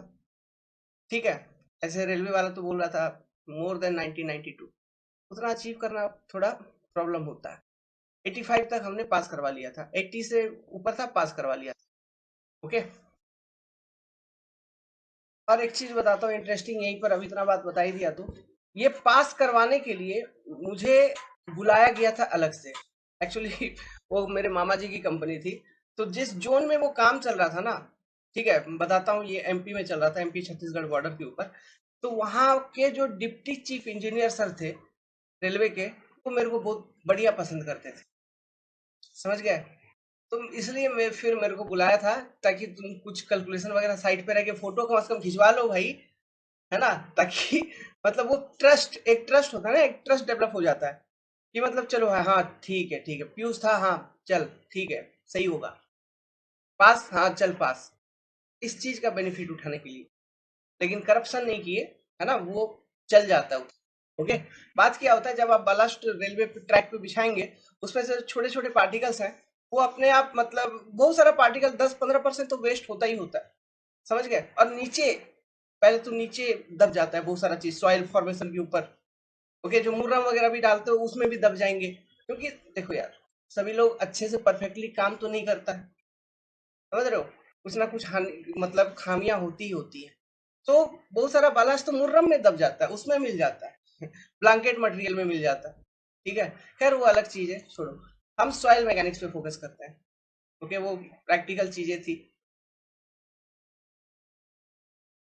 ठीक है। ऐसे रेलवे वाला तो बोल रहा था मोर देन 1992, उतना अचीव करना थोड़ा प्रॉब्लम होता है। 85 तक हमने पास करवा लिया था, 80 से ऊपर था पास करवा लिया था। ओके। और एक चीज बताता हूँ इंटरेस्टिंग, यहीं पर अभी इतना बात बता ही दिया तो, ये पास करवाने के लिए मुझे बुलाया गया था अलग से। एक्चुअली वो मेरे मामा जी की कंपनी थी, तो जिस जोन में वो काम चल रहा था ना, ठीक है बताता हूँ, ये एमपी में चल रहा था, एमपी छत्तीसगढ़ बॉर्डर के ऊपर। तो वहां के जो डिप्टी चीफ इंजीनियर सर थे रेलवे के, वो मेरे को बहुत बढ़िया पसंद करते थे, समझ गए। तो इसलिए मैं फिर मेरे को बुलाया था, ताकि तुम कुछ कैलकुलेशन वगैरह साइड पे रह के फोटो कम से कम खिंचवा लो भाई, है ना, ताकि मतलब वो ट्रस्ट, एक ट्रस्ट होता है ना, एक ट्रस्ट डेवलप हो जाता है कि मतलब चलो हाँ हाँ ठीक है पीयूष था, हाँ चल ठीक है सही होगा, पास हाँ चल पास, इस चीज का बेनिफिट उठाने के लिए। लेकिन करप्शन नहीं किए, है ना, वो चल जाता है। ओके। बात क्या होता है, जब आप बलास्ट रेलवे पे ट्रैक पे बिछाएंगे, उसमें से छोटे छोटे पार्टिकल्स हैं, वो अपने आप मतलब बहुत सारा पार्टिकल 10-15% तो वेस्ट होता ही होता है, समझ गए। और नीचे, पहले तो नीचे दब जाता है बहुत सारा चीज सॉइल फॉर्मेशन के ऊपर। ओके, जो मुर्रम वगैरह भी डालते हो उसमें भी दब जाएंगे, क्योंकि देखो यार, सभी लोग अच्छे से परफेक्टली काम तो नहीं करता है, समझ रहे हो, कुछ ना कुछ हानि मतलब खामियां होती ही होती है। तो बहुत सारा बालास्ट तो मुर्रम में दब जाता है, उसमें मिल जाता है ब्लैंकेट मटेरियल में मिल जाता है, ठीक है। खैर वो अलग चीज है, छोड़ो, हम सॉइल मैकेनिक्स पे फोकस करते हैं। ओके, वो प्रैक्टिकल चीजें थी।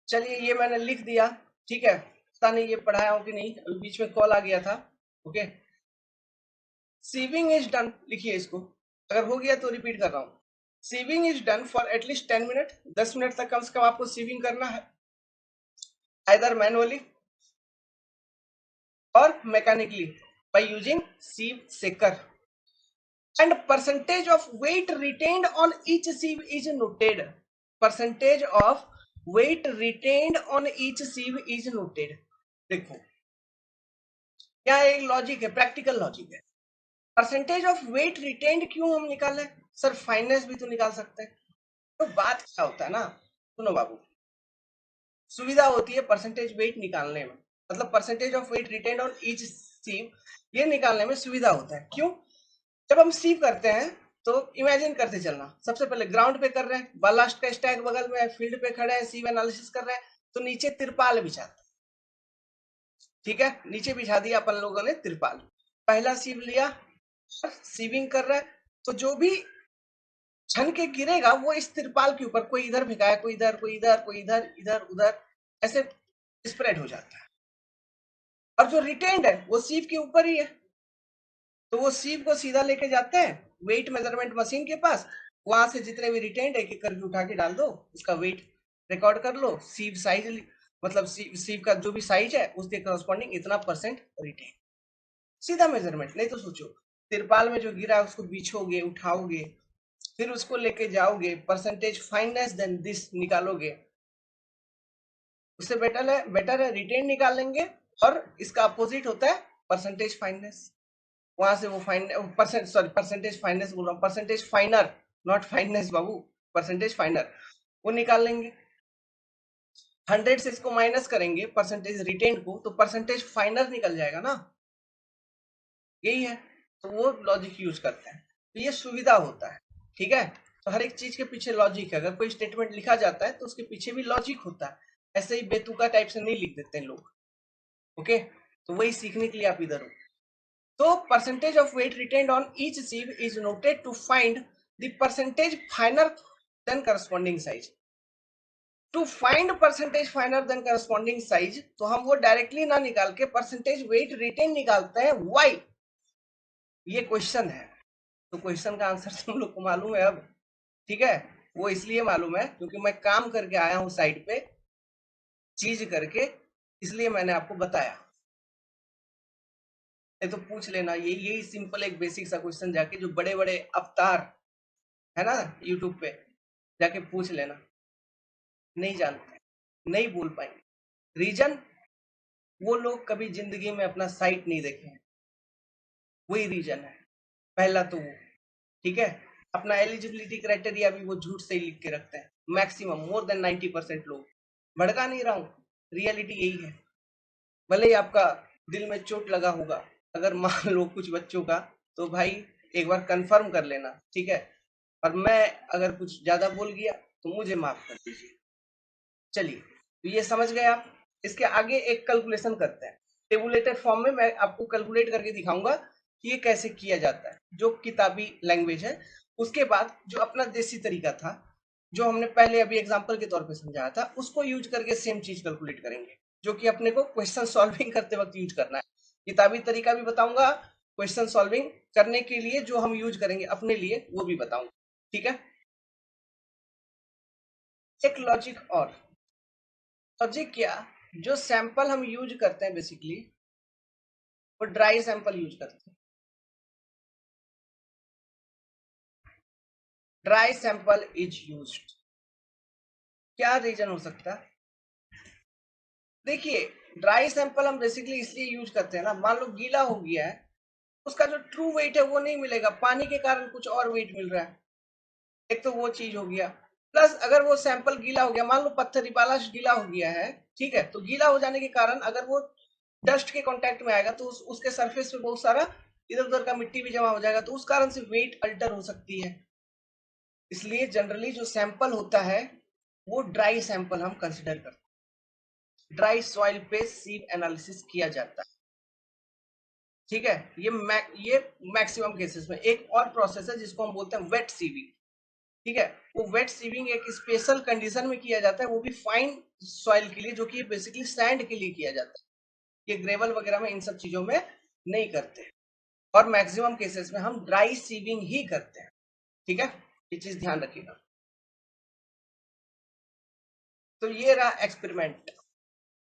चलिए ये मैंने लिख दिया, ठीक है, पता नहीं ये पढ़ाया हो कि नहीं, अभी बीच में कॉल आ गया था। ओके, सीविंग इज डन, लिखिए इसको, अगर हो गया तो रिपीट कर रहा हूँ। Sieving is done for at least 10 minute, 10 minute तक कम से कम आपको सीविंग करना है, आइदर मैनुअली और mechanically by using sieve seeker, and percentage of weight retained on each sieve is noted, percentage of weight retained on each sieve is noted। देखो क्या एक लॉजिक है, प्रैक्टिकल लॉजिक है। परसेंटेज ऑफ वेट रिटेन्ड क्यों हम निकाले, sir finance भी तो निकाल सकते हैं। तो बात क्या होता है ना, सुनो बाबू, सुविधा होती है परसेंटेज वेट निकालने में, मतलब percentage of weight retained on each sieve, ये निकालने में सुविधा होता है। क्यों? जब हम सीव करते हैं तो इमेजिन करते चलना, सबसे पहले ग्राउंड पे कर रहे हैं, बालास्ट का स्टैक बगल में है, फील्ड पे खड़े हैं, सीव एनालिसिस कर रहे हैं, तो नीचे तिरपाल बिछाते हैं, ठीक है, नीचे बिछा दिया अपन लोगों ने तिरपाल, पहला सीव लिया, सीविंग कर रहा है, तो जो भी छन के गिरेगा वो इस तिरपाल के ऊपर, कोई इधर फेंकाया, कोई इधर, कोई इधर, कोई इधर, इधर उधर, ऐसे स्प्रेड हो जाता है। और जो रिटेन्ड है वो सीव के ऊपर ही है, तो वो सीव को सीधा लेके जाते हैं वेट मेजरमेंट मशीन के पास, वहां से जितने भी रिटेन्ड एक एक करके उठा के डाल दो, उसका वेट रिकॉर्ड कर लो, सीव साइज मतलब सीव का जो भी साइज है उसके करस्पॉन्डिंग इतना परसेंट रिटेन, सीधा मेजरमेंट। नहीं तो सोचो, तिरपाल में जो गिरा है उसको बिछोगे, उठाओगे, फिर उसको लेके जाओगे, परसेंटेज फाइननेस देन दिस निकालोगे, उससे बेटर है रिटेन निकाल लेंगे। और इसका अपोजिट होता है परसेंटेज फाइननेस, वहां से वो fine percent sorry percentage fineness बोल रहा हूँ, percentage फाइनर, not fineness Babu, percentage फाइनर, वो निकाल लेंगे। 100 से इसको माइनस करेंगे परसेंटेज रिटेन को, तो परसेंटेज फाइनर निकल जाएगा ना, यही है। तो वो लॉजिक यूज करते हैं, तो ये सुविधा होता है, ठीक है। तो हर एक चीज के पीछे लॉजिक है, अगर कोई स्टेटमेंट लिखा जाता है तो उसके पीछे भी लॉजिक होता है, ऐसे ही बेतुका टाइप से नहीं लिख देते हैं लोग। ओके, तो वही सीखने के लिए आप इधर हो। तो percentage of weight retained on each sieve is noted to find the percentage finer than corresponding size. To find percentage finer than corresponding size, तो हम वो डायरेक्टली ना निकाल के परसेंटेज वेट रिटेन निकालते हैं, वाई, ये क्वेश्चन है। तो क्वेश्चन का आंसर तुम लोग को मालूम है अब, ठीक है। वो इसलिए मालूम है क्योंकि मैं काम करके आया हूं साइट पे, चीज करके, इसलिए मैंने आपको बताया। ये तो पूछ लेना, यही सिंपल एक बेसिक सा क्वेश्चन जाके जो बड़े बड़े अवतार है ना यूट्यूब पे, जाके पूछ लेना, नहीं जानते, नहीं बोल पाएंगे। रीजन, वो लोग कभी जिंदगी में अपना साइट नहीं देखे हैं, वही रीजन है, पहला तो वो, ठीक है। अपना एलिजिबिलिटी क्राइटेरिया भी वो झूठ से ही लिख के रखते हैं, मैक्सिमम मोर देन 90% लोग। भड़का नहीं रहा हूँ, रियलिटी यही है। भले ही आपका दिल में चोट लगा होगा अगर मान लो कुछ बच्चों का, तो भाई एक बार कंफर्म कर लेना, ठीक है। और मैं अगर कुछ ज्यादा बोल गया तो मुझे माफ कर दीजिए। चलिए, तो ये समझ गए आप। इसके आगे एक कैलकुलेशन करते हैं। टेबुलेटेड फॉर्म में मैं आपको कैलकुलेट करके दिखाऊंगा कि ये कैसे किया जाता है, जो किताबी लैंग्वेज है। उसके बाद जो अपना देसी तरीका था, जो हमने पहले अभी एग्जांपल के तौर पे समझाया था, उसको यूज करके सेम चीज कैलकुलेट करेंगे, जो कि अपने को क्वेश्चन सॉल्विंग करते वक्त यूज करना है। किताबी तरीका भी बताऊंगा, क्वेश्चन सॉल्विंग करने के लिए जो हम यूज करेंगे अपने लिए वो भी बताऊंगा, ठीक है। एक लॉजिक और, लॉजिक क्या, जो सैंपल हम यूज करते हैं बेसिकली वो ड्राई सैंपल यूज करते हैं। Dry sample is used. क्या रीजन हो सकता है? देखिए, ड्राई सैंपल हम बेसिकली इसलिए यूज करते हैं ना, मान लो गीला हो गया है, उसका जो ट्रू वेट है वो नहीं मिलेगा, पानी के कारण कुछ और वेट मिल रहा है। एक तो वो चीज हो गया, प्लस अगर वो सैंपल गीला हो गया, मान लो पत्थर रिबाला गीला हो गया है, ठीक है, तो गीला हो जाने के कारण अगर वो डस्ट के कांटेक्ट में आएगा तो उसके सरफेस पे बहुत सारा इधर उधर का मिट्टी भी जमा हो जाएगा, तो उस कारण से वेट अल्टर हो सकती है। इसलिए जनरली जो सैंपल होता है वो ड्राई सैंपल हम कंसिडर करते हैं। ड्राई सॉइल पे सीव एनालिसिस किया जाता है, ठीक है। ये मैक्सिमम केसेस में। एक और प्रोसेस है जिसको हम बोलते हैं वेट सीविंग, ठीक है। वो वेट सीविंग एक स्पेशल कंडीशन में किया जाता है, वो भी फाइन सॉइल के लिए, जो कि बेसिकली सैंड के लिए किया जाता है। ये ग्रेवल वगैरह में इन सब चीजों में नहीं करते, और मैक्सिमम केसेस में हम ड्राई सीविंग ही करते हैं, ठीक है। ये चीज ध्यान रखिएगा। तो ये रहा एक्सपेरिमेंट,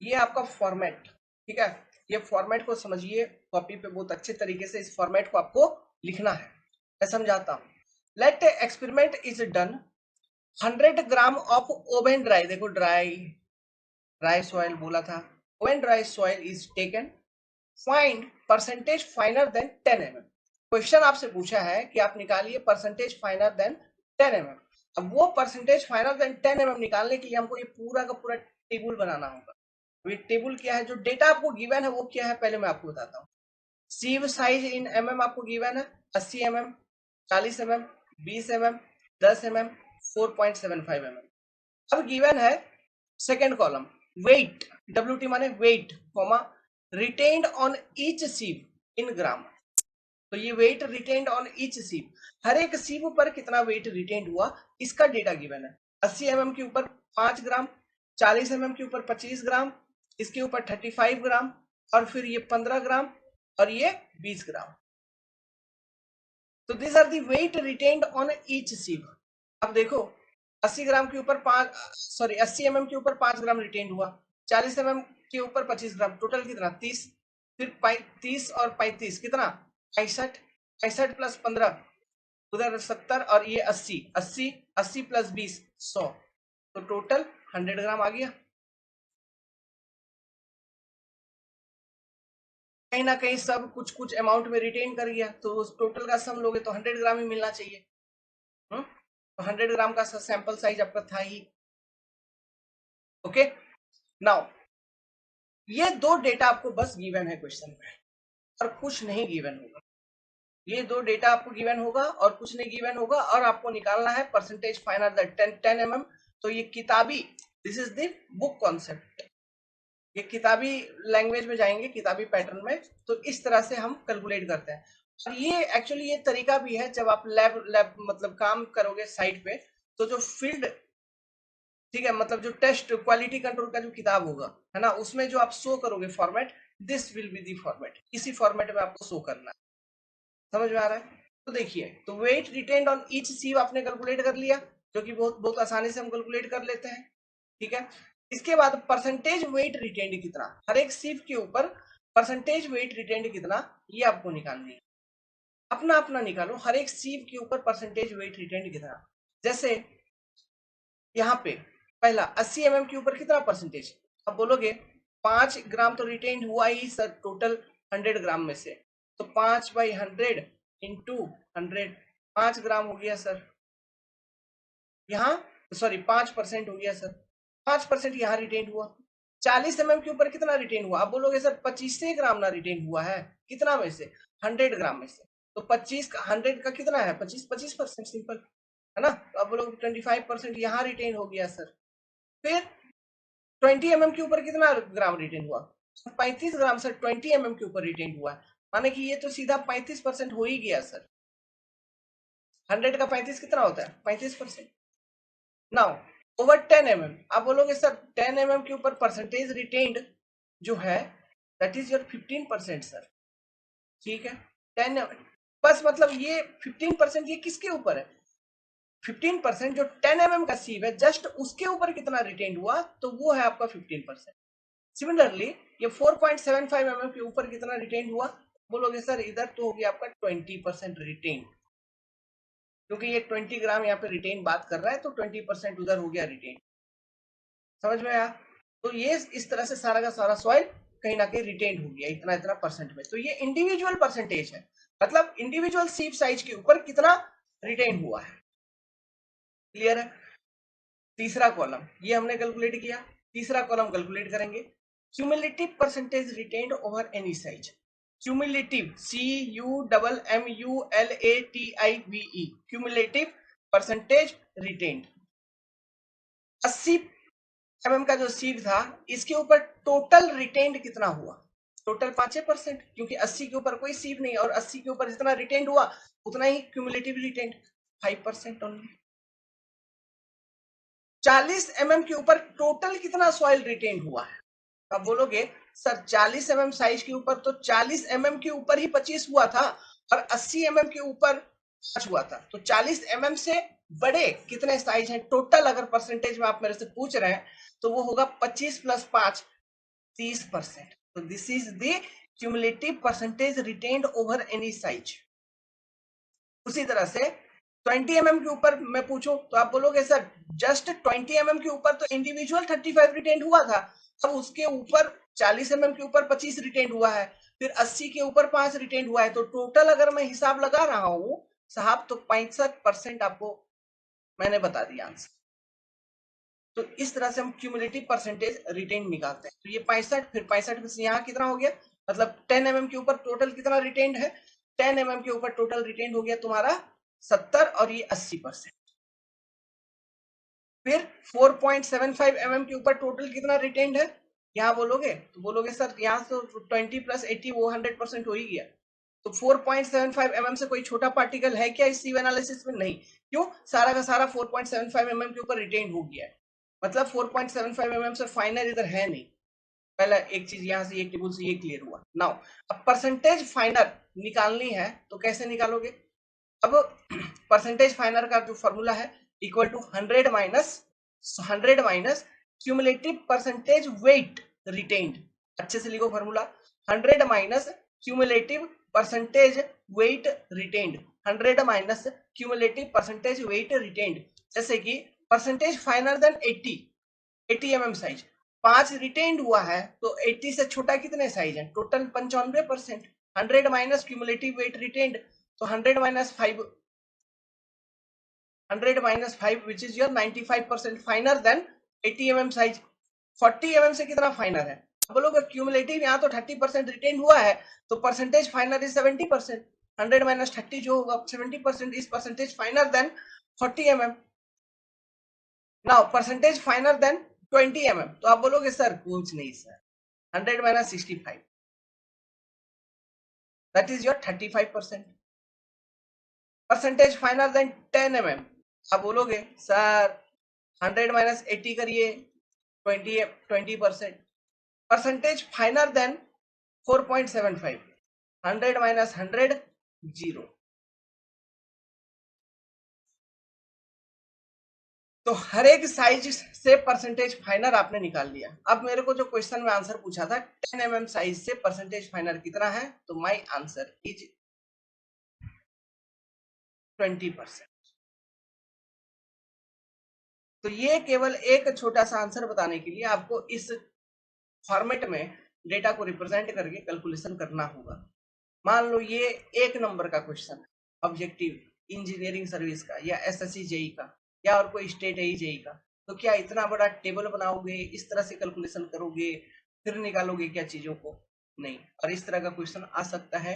ये आपका फॉर्मेट, ठीक है। ये फॉर्मेट को समझिए, कॉपी पे बहुत अच्छे तरीके से इस फॉर्मेट को आपको लिखना है। मैं समझाता हूं। Let experiment is done, 100 gram of oven dry, देखो ड्राई, ड्राई सॉइल बोला था, oven dry soil is taken, find percentage finer than 10 mm। Question आपसे पूछा है कि आप निकालिए परसेंटेज फाइनर देन 10 mm। अब वो परसेंटेज फाइनर देन 10 mm निकालने के लिए हमको ये पूरा का पूरा टेबल बनाना होगा। ये टेबल क्या है, जो डेटा आपको गिवन है वो क्या है, पहले मैं आपको बताता हूँ। सीव साइज इन mm आपको गिवन है 80 mm, 40 mm, 20 mm, 10 mm, 4.75 mm। अब गिवन है सेकेंड कॉलम, वेट, डब्ल्यू माने weight, comma, retained on each sieve in gram. तो ये weight retained on each sieve, हर एक सीव पर कितना वेट रिटेन्ड हुआ, इसका डेटा गिवन है। 80 mm के ऊपर 5 ग्राम, 40 mm के ऊपर 25 ग्राम, इसके ऊपर 35 ग्राम, और फिर ये 15 ग्राम, और ये 20 ग्राम। तो this are the weight retained on each sieve. अब देखो, 80 ग्राम के ऊपर 80 mm के ऊपर 5 ग्राम रिटेन्ड हुआ, 40 mm के ऊपर 25 ग्राम, टोटल कितना 30, फिर 30 और 35 कितना 65, 65 प्लस 15 उधर 70, और ये 80, 80, 80 प्लस 20 100, तो टोटल 100 ग्राम आ गया। कहीं ना कहीं सब कुछ कुछ अमाउंट में रिटेन कर गया, तो टोटल का सम लोगे तो 100 ग्राम ही मिलना चाहिए। तो 100 ग्राम का सैंपल साइज आपका था ही। ओके, नाउ ये दो डेटा आपको बस गिवन है क्वेश्चन में, और कुछ नहीं गिवन होगा। ये दो डेटा आपको गिवन होगा और कुछ नहीं गिवन होगा, और आपको निकालना है परसेंटेज फाइनल दैट 10 mm। तो ये किताबी, this is the book concept. ये किताबी लैंग्वेज में जाएंगे, किताबी पैटर्न में, तो इस तरह से हम कैलकुलेट करते हैं। और ये एक्चुअली ये तरीका भी है, जब आप लैब लैब मतलब काम करोगे साइट पे, तो जो फील्ड, ठीक है, मतलब जो टेस्ट क्वालिटी कंट्रोल का जो किताब होगा, है ना, उसमें जो आप शो करोगे format, this will be the format, इसी फॉर्मेट में आपको शो करना है। समझ में आ रहा है? तो देखिए, तो वेट रिटेन्ड ऑन ईच सीव आपने कैलकुलेट कर लिया, जो कि बहुत बहुत आसानी से हम कैलकुलेट कर लेते हैं, ठीक है। इसके बाद परसेंटेज वेट रिटेन्ड कितना, हर एक सीव के ऊपर परसेंटेज वेट रिटेन्ड कितना, ये आपको निकालनी है। अपना अपना निकालो, हर एक सीव के ऊपर परसेंटेज वेट रिटेन्ड कितना। जैसे यहाँ पे पहला 80 mm के ऊपर कितना परसेंटेज, अब बोलोगे 5 ग्राम तो रिटेन हुआ ही सर टोटल 100 ग्राम में से, तो 5/100 इंटू 100, 5 ग्राम हो गया सर। यहाँ सॉरी 5% हो गया सर, 5% यहाँ रिटेन हुआ। 40 mm के ऊपर कितना रिटेन हुआ, अब बोलोगे सर 25 ग्राम ना रिटेन हुआ है, कितना में से 100 ग्राम में से, तो 25 का 100 का कितना है, 25% सिंपल है ना। तो अब बोलोगे 25% यहाँ रिटेन हो गया सर। फिर 20 mm के ऊपर कितना ग्राम रिटेन हुआ, 35 ग्राम सर 20 mm के ऊपर रिटेन हुआ है, माने कि ये तो सीधा 35% हो ही गया सर। 100 का 35 कितना होता है, 35%। नाउ ओवर 10 mm, आप बोलोगे सर 10 mm के ऊपर परसेंटेज रिटेन्ड जो है दैट इज योर 15% सर। ठीक है, 10 बस मतलब ये 15% ये किसके ऊपर है, 15% जो 10 mm का सीव है जस्ट उसके ऊपर कितना रिटेन्ड हुआ तो वो है आपका 15%। सिमिलरली ये 4.75 mm के ऊपर कितना रिटेन्ड हुआ, बोलोगे सर इधर तो हो गया आपका 20% रिटेन, क्योंकि ये 20 ग्राम यहाँ पे रिटेन बात कर रहा है तो 20% उधर हो गया रिटेन। समझ में आया। तो ये इस तरह से सारा का सारा सॉइल कहीं ना कहीं रिटेन हो गया इतना इतना परसेंट में। तो ये इंडिविजुअल परसेंटेज है, मतलब इंडिविजुअल सीव साइज के ऊपर कितना रिटेन हुआ है। क्लियर है। तीसरा कॉलम ये हमने कैलकुलेट किया, तीसरा कॉलम कैलकुलेट करेंगे cumulative percentage retained over any size. Cumulative CUMMULATIVE cumulative percentage retained. 80 mm का जो सीव था इसके ऊपर टोटल रिटेन्ड कितना हुआ, टोटल 5%, क्योंकि 80 के ऊपर कोई सीव नहीं और 80 के ऊपर जितना रिटेन्ड हुआ उतना ही क्यूमुलेटिव रिटेन्ड 5% ओनली। 40 mm के ऊपर टोटल कितना सॉइल रिटेन्ड हुआ है। अब बोलोगे सर 40 mm साइज के ऊपर तो 40 mm के ऊपर ही 25 हुआ था और 80 mm के ऊपर 5 हुआ था, तो 40 mm से बड़े कितने साइज हैं टोटल, अगर परसेंटेज में आप मेरे से पूछ रहे हैं तो वो होगा 25 + 5 30%। तो this is the cumulative percentage retained over any size. उसी तरह से 20 mm के ऊपर मैं पूछूं तो आप बोलोगे सर जस्ट 20 mm के ऊपर तो इंडिविजुअल 35 रिटेन्ड हुआ था, अब उसके ऊपर 40 mm के ऊपर 25 रिटेन्ड हुआ है, फिर 80 के ऊपर 5 रिटेन्ड हुआ है, तो टोटल अगर मैं हिसाब लगा रहा हूं साहब तो 65% आपको मैंने बता दिया आंसर। तो इस तरह से हम क्यूमुलेटिव परसेंटेज रिटेन निकालते हैं। तो ये 65, फिर 65 में से यहाँ कितना हो गया, मतलब 10 mm के ऊपर टोटल कितना रिटेन्ड है, 10 mm के ऊपर टोटल रिटेन्ड हो गया तुम्हारा 70 और ये 80%। फिर 4.75 mm के ऊपर टोटल कितना रिटेन्ड है, यहाँ बोलोगे तो बोलोगे सर यहाँ तो 20 + 80 वो 100% हो ही गया। तो 4.75 mm से कोई छोटा पार्टिकल है क्या इस सीव एनालिसिस में, नहीं। क्यों, सारा का सारा 4.75 mm के ऊपर रिटेन्ड हो गया है, मतलब 4.75 mm से फाइनर इधर है नहीं। पहला एक चीज यहाँ से एक टेबल से ये क्लियर हुआ। नाउ अब परसेंटेज फाइनर निकालनी है तो कैसे निकालोगे, अब परसेंटेज फाइनर का जो फॉर्मूला है equal to 100 minus cumulative percentage weight retained. अच्छे से लिखो formula, 100 minus cumulative percentage weight retained, 100 minus cumulative percentage weight retained. जैसे कि percentage finer than 80 mm size 5 retained हुआ है तो 80 से छोटा कितने साइज है, total 95%। 100 minus cumulative weight retained, तो 100 minus 5, 100 minus 5 which is your 95% finer than 80 mm size. 40 mm से कितना फाइनर है, बोलोगे क्यूमुलेटिव यहाँ तो 30% रिटेन हुआ है तो परसेंटेज फाइनर इज 70%, 100 माइनस 30 जो होगा 70% is percentage finer than 40 mm। Now percentage finer than 20 mm, तो आप बोलोगे सर कुछ नहीं sir 100 minus 65 that is your 35%। Percentage finer than 10 mm, आप बोलोगे सर 100 माइनस 80 करिए 20%। Percentage finer than 4.75, 100 minus 100 0। तो हर एक साइज से परसेंटेज फाइनर आपने निकाल लिया। अब मेरे को जो क्वेश्चन में आंसर पूछा था 10 mm साइज से परसेंटेज फाइनर कितना है, तो माय आंसर इज 20%। तो ये केवल एक छोटा सा आंसर बताने के लिए आपको इस फॉर्मेट में डेटा को रिप्रेजेंट करके कैलकुलेशन करना होगा। मान लो ये 1 नंबर का क्वेश्चन है ऑब्जेक्टिव इंजीनियरिंग सर्विस का या एसएससी जेई का या और कोई स्टेट एई जेई का, तो क्या इतना बड़ा टेबल बनाओगे, इस तरह से कैलकुलेशन करोगे, फिर निकालोगे क्या चीजों को, नहीं। और इस तरह का क्वेश्चन आ सकता है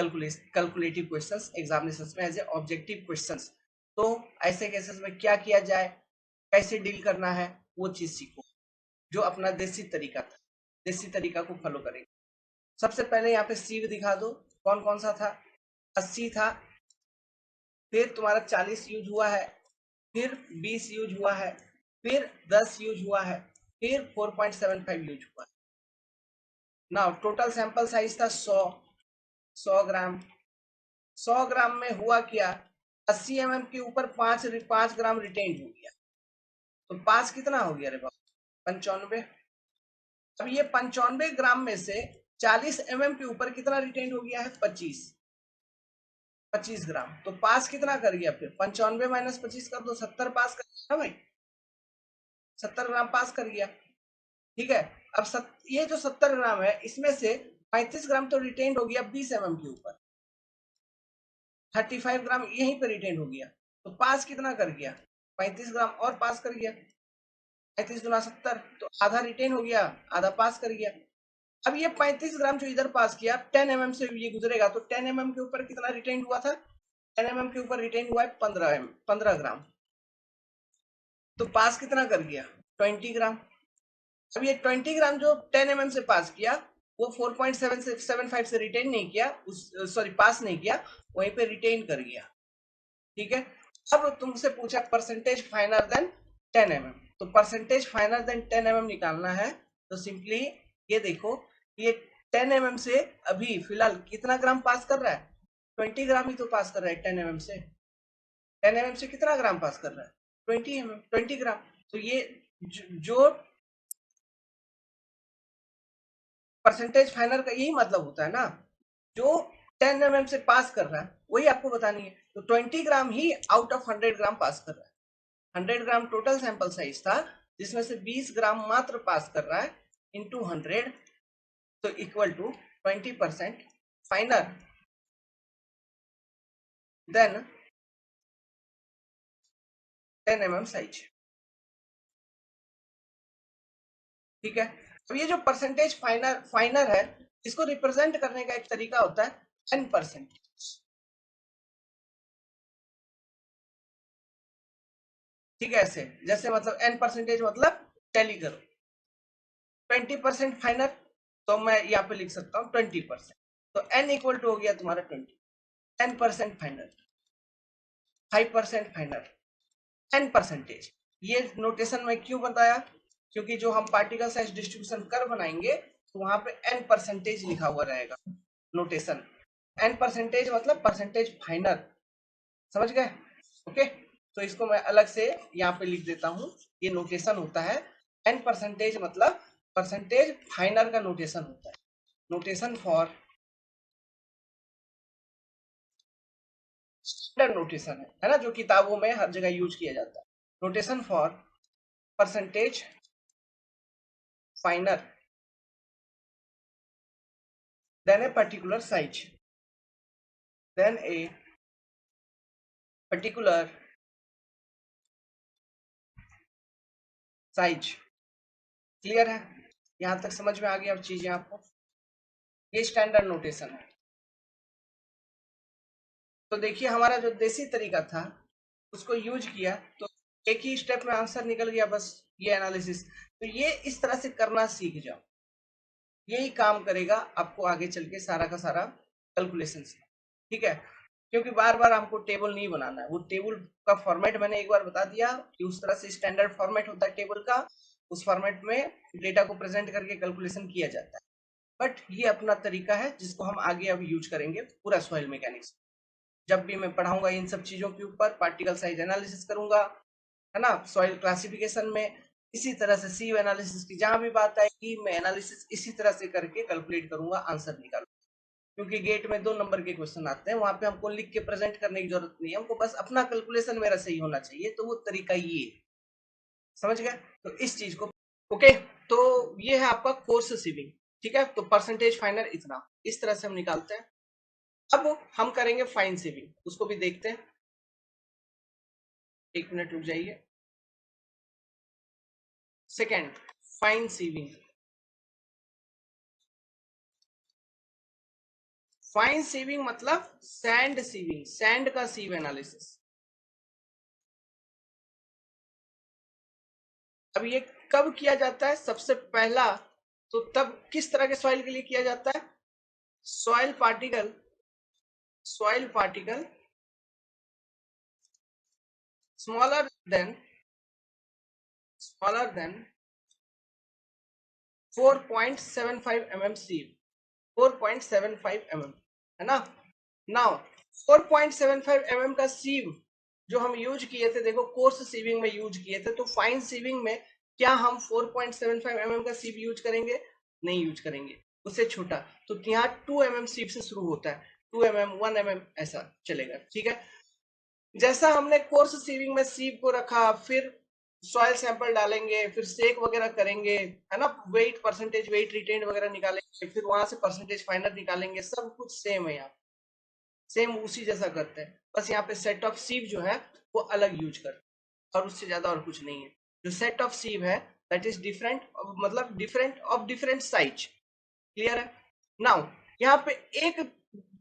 कैलकुलेटिव क्वेश्चंस एग्जामिनेशंस में एज ए ऑब्जेक्टिव क्वेश्चंस। तो ऐसे केसेस में क्या किया जाए, कैसे डील करना है, वो चीज सीखो जो अपना देसी तरीका था, देसी तरीका को फॉलो करेंगे। सबसे पहले यहाँ पे सीव दिखा दो, कौन कौन सा था। 80 था, फिर तुम्हारा 40 यूज हुआ है, फिर 20 यूज हुआ है, फिर 10 यूज हुआ है, फिर 4.75 यूज हुआ है। ना टोटल सैंपल साइज था 100 ग्राम। 100 ग्राम में हुआ क्या, 80 mm के ऊपर 5 ग्राम रिटेन्ड हो गया, तो 5 कितना हो गया रे बाबू, 95। अब ये 95 ग्राम में से 40 mm के ऊपर कितना रिटेन्ड हो गया है, 25 ग्राम। तो पास कितना कर गया, फिर 95 माइनस 25 कर दो, 70 पास कर गया भाई, 70 ग्राम पास कर गया। ठीक है, अब ये जो 70 ग्राम है इसमें से 35 ग्राम तो रिटेन्ड हो गया 20 mm के ऊपर, 35 ग्राम यहीं पे रिटेन्ड हो गया, तो पास कितना कर गया, 35 ग्राम और पास कर गया, 35 गुना 70, तो आधा रिटेन हो गया, आधा पास कर गया। अब ये 35 ग्राम जो इधर पास किया 10 mm से ये गुजरेगा, तो 10 mm के ऊपर कितना रिटेन हुआ था, 10 mm के ऊपर रिटेन हुआ है 15 ग्राम, तो पास कितना कर गया, 20 ग्राम। अब ये 20 ग्राम जो 10 mm से पास किया वो 4.75 से रिटेन नहीं किया, उस सॉरी पास नहीं किया, वहीं पे रिटेन कर गया। ठीक है, अब तुमसे पूछा परसेंटेज फाइनर देन 10 mm, तो परसेंटेज फाइनर देन 10 mm निकालना है, तो सिंपली ये देखो, ये 10 mm से अभी फिलहाल कितना ग्राम पास कर रहा है, 20 ग्राम ही तो पास कर रहा है 10 mm से। 10 mm से कितना ग्राम पास कर रहा है, 20 ग्राम। तो ये जो परसेंटेज फाइनर का यही मतलब होता है ना, जो 10 mm से पास कर रहा है वही आपको बतानी है। तो 20 ग्राम ही आउट ऑफ 100 ग्राम पास कर रहा है। 100 ग्राम टोटल सैंपल साइज था, जिसमें से 20 ग्राम मात्र पास कर रहा है, इंटू 100, तो equal to 20% finer than 10 mm size. ठीक है, अब ये जो परसेंटेज फाइनर फाइनर है, इसको रिप्रेजेंट करने का एक तरीका होता है n%। ठीक है, ऐसे जैसे मतलब n% मतलब टैली करो, 20% फाइनर, तो मैं यहाँ पे लिख सकता हूँ 20%, तो n इक्वल टू हो गया तुम्हारा 20, 10% फाइनर, 5% फाइनर, 10%। ये नोटेशन में क्यों बताया, क्योंकि जो हम पार्टिकल साइज डिस्ट्रीब्यूशन कर बनाएंगे तो वहां पे n% लिखा हुआ रहेगा नोटेशन। n% मतलब परसेंटेज फाइनर, समझ गए। ओके, तो इसको मैं अलग से यहाँ पे लिख देता हूँ, ये नोटेशन होता है। n% मतलब परसेंटेज फाइनर का नोटेशन होता है, नोटेशन फॉर स्टैंडर्ड नोटेशन है ना, जो किताबों में हर जगह यूज किया जाता है। Notation for percentage finer than a particular size, than a particular size. Clear है, यहां तक समझ में आ गया अब चीजें आपको, ये स्टैंडर्ड नोटेशन है। तो देखिए हमारा जो देसी तरीका था उसको यूज किया तो एक ही स्टेप में आंसर निकल गया, बस ये एनालिसिस। तो ये इस तरह से करना सीख जाओ, यही काम करेगा आपको आगे चल के सारा का सारा कैलकुलेशन। ठीक है, क्योंकि बार बार हमको टेबल नहीं बनाना है, वो टेबल का फॉर्मेट मैंने एक बार बता दिया कि उस तरह से स्टैंडर्ड फॉर्मेट होता है टेबल का, उस फॉर्मेट में डेटा को प्रेजेंट करके कैलकुलेशन किया जाता है। बट ये अपना तरीका है जिसको हम आगे अब यूज करेंगे पूरा सॉइल मैकेनिक्स। जब भी मैं पढ़ाऊंगा इन सब चीजों के ऊपर, पार्टिकल साइज एनालिसिस करूंगा, है ना, सॉइल क्लासिफिकेशन में इसी तरह से सीव एनालिसिस की जहां भी बात आएगी मैं एनालिसिस इसी तरह से करके कैलकुलेट करूंगा, आंसर निकालूंगा। क्योंकि गेट में 2 नंबर के क्वेश्चन आते हैं, वहां पे हमको लिख के प्रेजेंट करने की जरूरत नहीं है, हमको बस अपना कैलकुलेशन मेरा सही होना चाहिए, तो वो तरीका ये है। समझ गए, तो इस चीज को। ओके, तो ये है आपका कोर्स सीविंग। ठीक है, तो परसेंटेज फाइनर इतना इस तरह से हम निकालते हैं। अब हम करेंगे फाइन सीविंग, उसको भी देखते हैं। 1 मिनट रुक जाइए। Second, fine sieving. Fine sieving मतलब सैंड सीविंग, सैंड का सीव एनालिसिस। अब ये कब किया जाता है सबसे पहला, तो तब किस तरह के सॉइल के लिए किया जाता है? Soil particle, soil particle smaller than, smaller than 4.75 mm सीव, 4.75 mm, है ना। नाउ 4.75 mm का सीव जो हम यूज किए थे, देखो कोर्स सीविंग में यूज किए थे, तो फाइन सीविंग में क्या हम 4.75 mm का सीव यूज करेंगे? नहीं यूज करेंगे, उससे छोटा। तो यहाँ 2 mm सीव से शुरू होता है, 2 mm 1 mm ऐसा चलेगा, ठीक है। जैसा हमने कोर्स सीविंग में सीव को रखा, फिर सॉइल सैंपल डालेंगे, फिर सेक वगैरह करेंगे, है ना, वेट परसेंटेज, वेट रिटेन वगैरह निकालेंगे, फिर वहां से परसेंटेज फाइनल निकालेंगे, सब कुछ सेम है यहाँ, सेम उसी जैसा करते हैं। बस यहाँ पे सेट ऑफ सीव जो है वो अलग यूज करते हैं, और उससे ज्यादा और कुछ नहीं है। जो सेट ऑफ सीव है दैट इज डिफरेंट, मतलब different of different size. Clear है? नाउ यहाँ पे एक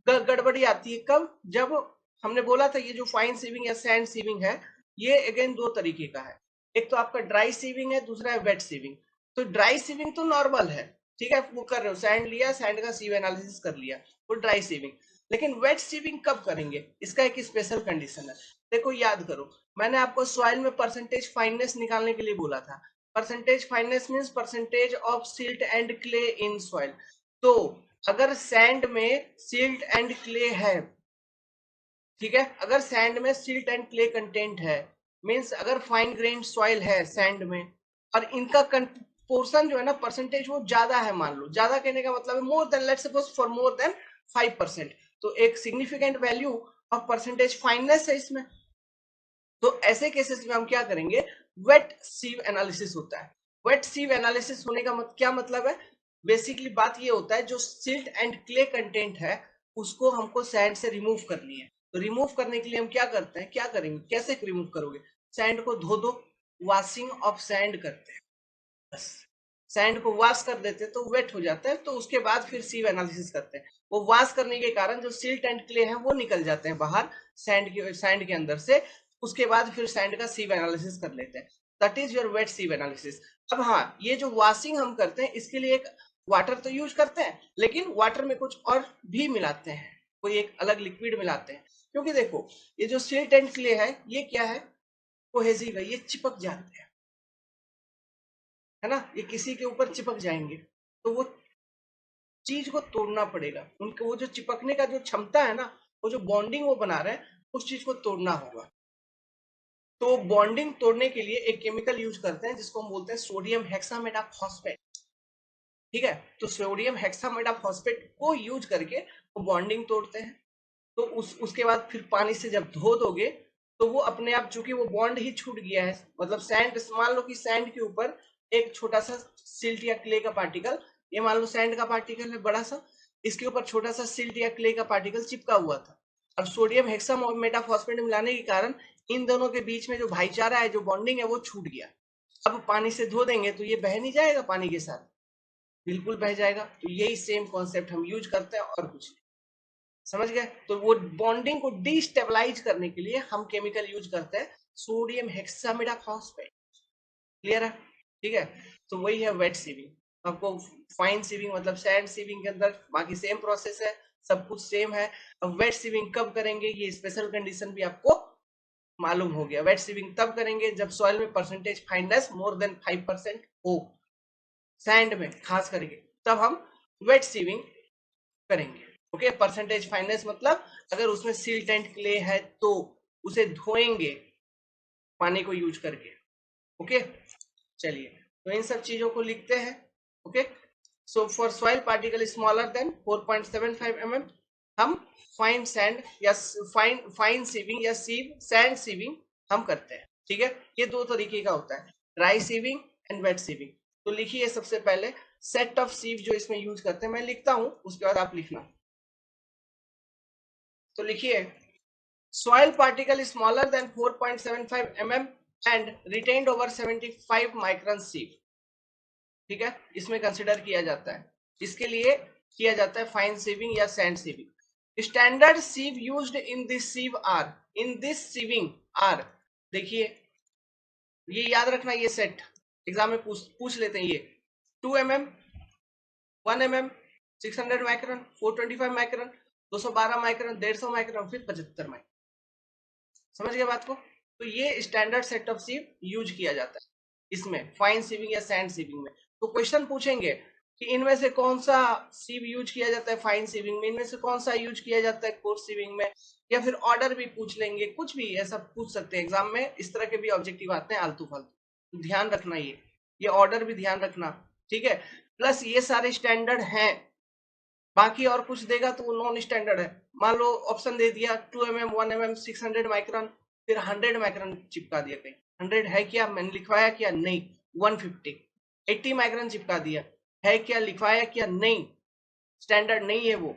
गड़बड़ी आती है कब, जब हमने बोला था ये जो फाइन सीविंग या सैंड सीविंग है, ये अगेन दो तरीके का है। एक तो आपका ड्राई सीविंग है, दूसरा है वेट सीविंग। तो ड्राई सीविंग तो नॉर्मल है, ठीक है, वो कर रहे हो, सैंड लिया, सैंड का सीव एनालिसिस कर लिया, वो ड्राई सीविंग। लेकिन वेट सीविंग कब करेंगे, इसका एक स्पेशल कंडीशन है। देखो याद करो, मैंने आपको सॉइल में परसेंटेज फाइननेस निकालने के लिए बोला था। Percentage fineness means percentage of silt and clay in soil. तो अगर सैंड में सिल्ट एंड क्ले है, ठीक है, अगर सैंड में सिल्ट एंड क्ले कंटेंट है, मींस अगर फाइन ग्रेन सॉइल है सैंड में, और इनका पोर्शन जो है ना, परसेंटेज वो ज्यादा है, मान लो, ज्यादा कहने का मतलब है more than, let's suppose for more than 5%, तो एक significant value of percentage fineness है इसमें। तो ऐसे केसेस में हम क्या करेंगे, वेट सीव एनालिसिस होता है। वेट सीव एनालिसिस होने का क्या मतलब है? बेसिकली बात ये होता है, जो सिल्ट एंड क्ले कंटेंट है उसको हमको सैंड से रिमूव करनी है। तो रिमूव करने के लिए हम क्या करते हैं, क्या करेंगे, कैसे रिमूव करोगे? सैंड को धो दो, वॉशिंग ऑफ सैंड करते हैं, बस। सैंड को वॉश कर देते हैं तो वेट हो जाता है, तो उसके बाद फिर सीव एनालिसिस करते हैं। वो वॉश करने के कारण जो सिल्ट एंड क्ले हैं वो निकल जाते हैं बाहर सैंड के अंदर से। उसके बाद फिर सैंड का सीव एनालिसिस कर लेते हैं। That is your weight sieve analysis. अब हाँ, ये जो वॉशिंग हम करते हैं इसके लिए एक वाटर तो यूज करते हैं, लेकिन वाटर में कुछ और भी मिलाते हैं, कोई एक अलग लिक्विड मिलाते हैं। क्योंकि देखो, ये जो सिल्ट एंड क्ले है ये क्या है, कोहेसिव है, ये चिपक जाते हैं, है ना, ये किसी के ऊपर चिपक जाएंगे, तो वो चीज को तोड़ना पड़ेगा, उनको वो जो चिपकने का जो क्षमता है ना, वो जो बॉन्डिंग वो बना रहे हैं, उस चीज को तोड़ना होगा। तो बॉन्डिंग तोड़ने के लिए एक केमिकल यूज करते हैं जिसको हम बोलते हैं सोडियम हेक्सामेटाफॉस्फेट। ठीक है, तो सोडियम हेक्सामेटाफॉस्फेट को यूज करके वो बॉन्डिंग तोड़ते हैं। तो उसके बाद फिर पानी से जब धो दोगे तो वो अपने आप, चूंकि वो बॉन्ड ही छूट गया है, मतलब सैंड, मान लो कि सैंड के ऊपर एक छोटा सा सिल्ट या क्ले का पार्टिकल, ये मान लो सैंड का पार्टिकल है बड़ा सा, इसके ऊपर छोटा सा सिल्ट या क्ले का पार्टिकल चिपका हुआ था, और सोडियम हेक्सामेटाफॉस्फेट मिलाने के कारण इन दोनों के बीच में जो भाईचारा है, जो बॉन्डिंग है, वो छूट गया। अब पानी से धो देंगे तो ये बह नहीं जाएगा पानी के साथ? बिल्कुल बह जाएगा। तो यही सेम कॉन्सेप्ट हम यूज करते हैं और कुछ नहीं। समझ गए? तो वो बॉन्डिंग को डिस्टेबलाइज करने के लिए हम केमिकल यूज करते हैं सोडियम हेक्सामेटाफॉस्फेट। क्लियर है? ठीक है, तो वही है वेट सीविंग। आपको फाइन सीविंग मतलब सैंड सीविंग के अंदर बाकी सेम प्रोसेस है, सब कुछ सेम है। अब वेट सीविंग कब करेंगे, ये स्पेशल कंडीशन भी आपको मालूम हो गया। वेट सीविंग तब करेंगे जब सॉइल में परसेंटेज फाइननेस मोर देन 5% हो, सैंड में खास करके, तब हम वेट सीविंग करेंगे। ओके, परसेंटेज फाइननेस मतलब अगर उसमें सिल्ट एंड क्ले है तो उसे धोएंगे पानी को यूज करके। ओके, चलिए, तो इन सब चीजों को लिखते हैं। Okay, so for soil particle smaller than 4.75 mm, हम फाइन सैंड या फाइन सीविंग या सैंड सीविंग हम करते हैं। ठीक है, ये दो तरीके का होता है, dry sieving and wet sieving. तो लिखिए सबसे पहले सेट ऑफ सीव जो इसमें यूज करते हैं, मैं लिखता हूं, उसके बाद आप लिखना। तो लिखिए, soil particle smaller than 4.75 mm and retained over 75 micron sieve। ठीक है, इसमें कंसिडर किया जाता है, इसके लिए किया जाता है फाइन सीविंग या sand sieving. Standard sieve used in this sieve are, in this sieving are, देखिए ये याद रखना, ये सेट एग्जाम में पूछ लेते हैं ये 2 mm, 1 mm, 600 micron, 425 micron, 212 micron, 150 micron, फिर 75 माइक्रोन। समझ गए बात को? तो ये standard set of sieve use किया जाता है इसमें, फाइन सीविंग या सैंड सीविंग में। तो क्वेश्चन पूछेंगे कि इनमें से कौन सा सीव यूज किया जाता है फाइन सीविंग में, इनमें से कौन सा यूज किया जाता है कोर्स सीविंग में, या फिर ऑर्डर भी पूछ लेंगे, कुछ भी ऐसा पूछ सकते हैं एग्जाम में। इस तरह के भी ऑब्जेक्टिव आते हैं आलतू फालतू, तो ध्यान रखना ये ऑर्डर भी ध्यान रखना, ठीक है। प्लस ये सारे स्टैंडर्ड हैं, बाकी और कुछ देगा तो वो नॉन स्टैंडर्ड है। मान लो ऑप्शन दे दिया 2 mm, 1 mm, 600 माइक्रोन, फिर 100 माइक्रोन चिपका दिया, कहीं 100 है क्या, मैंने लिखवाया क्या, नहीं। 150, 80 माइक्रोन चिपका दिया, है क्या, लिखवाया क्या, नहीं। स्टैंडर्ड नहीं है वो।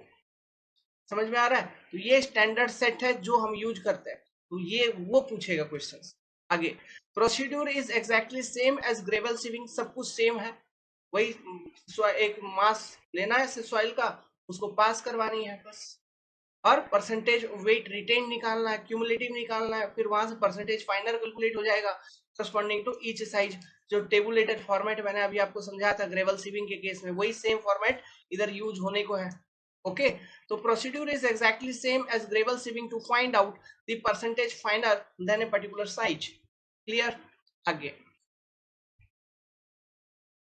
समझ में आ रहा है? तो ये स्टैंडर्ड सेट है जो हम यूज करते हैं, तो ये वो पूछेगा क्वेश्चन आगे। Procedure is exactly same as gravel sieving, सब कुछ सेम है, वही एक मास लेना है सॉइल का, उसको पास करवानी है बस, और परसेंटेज वेट रिटेन निकालना है, क्यूमुलेटिव निकालना है, फिर वहां से परसेंटेज फाइनल कैलकुलेट हो जाएगा करस्पॉन्डिंग टू ईच साइज। जो टेबुलेटेड फॉर्मेट मैंने अभी आपको समझाया था ग्रेवल सीविंग के केस में, वही सेम फॉर्मेट इधर यूज होने को है। ओके, तो procedure is exactly same as gravel sieving to find out the percentage final than a particular size. Clear? आगे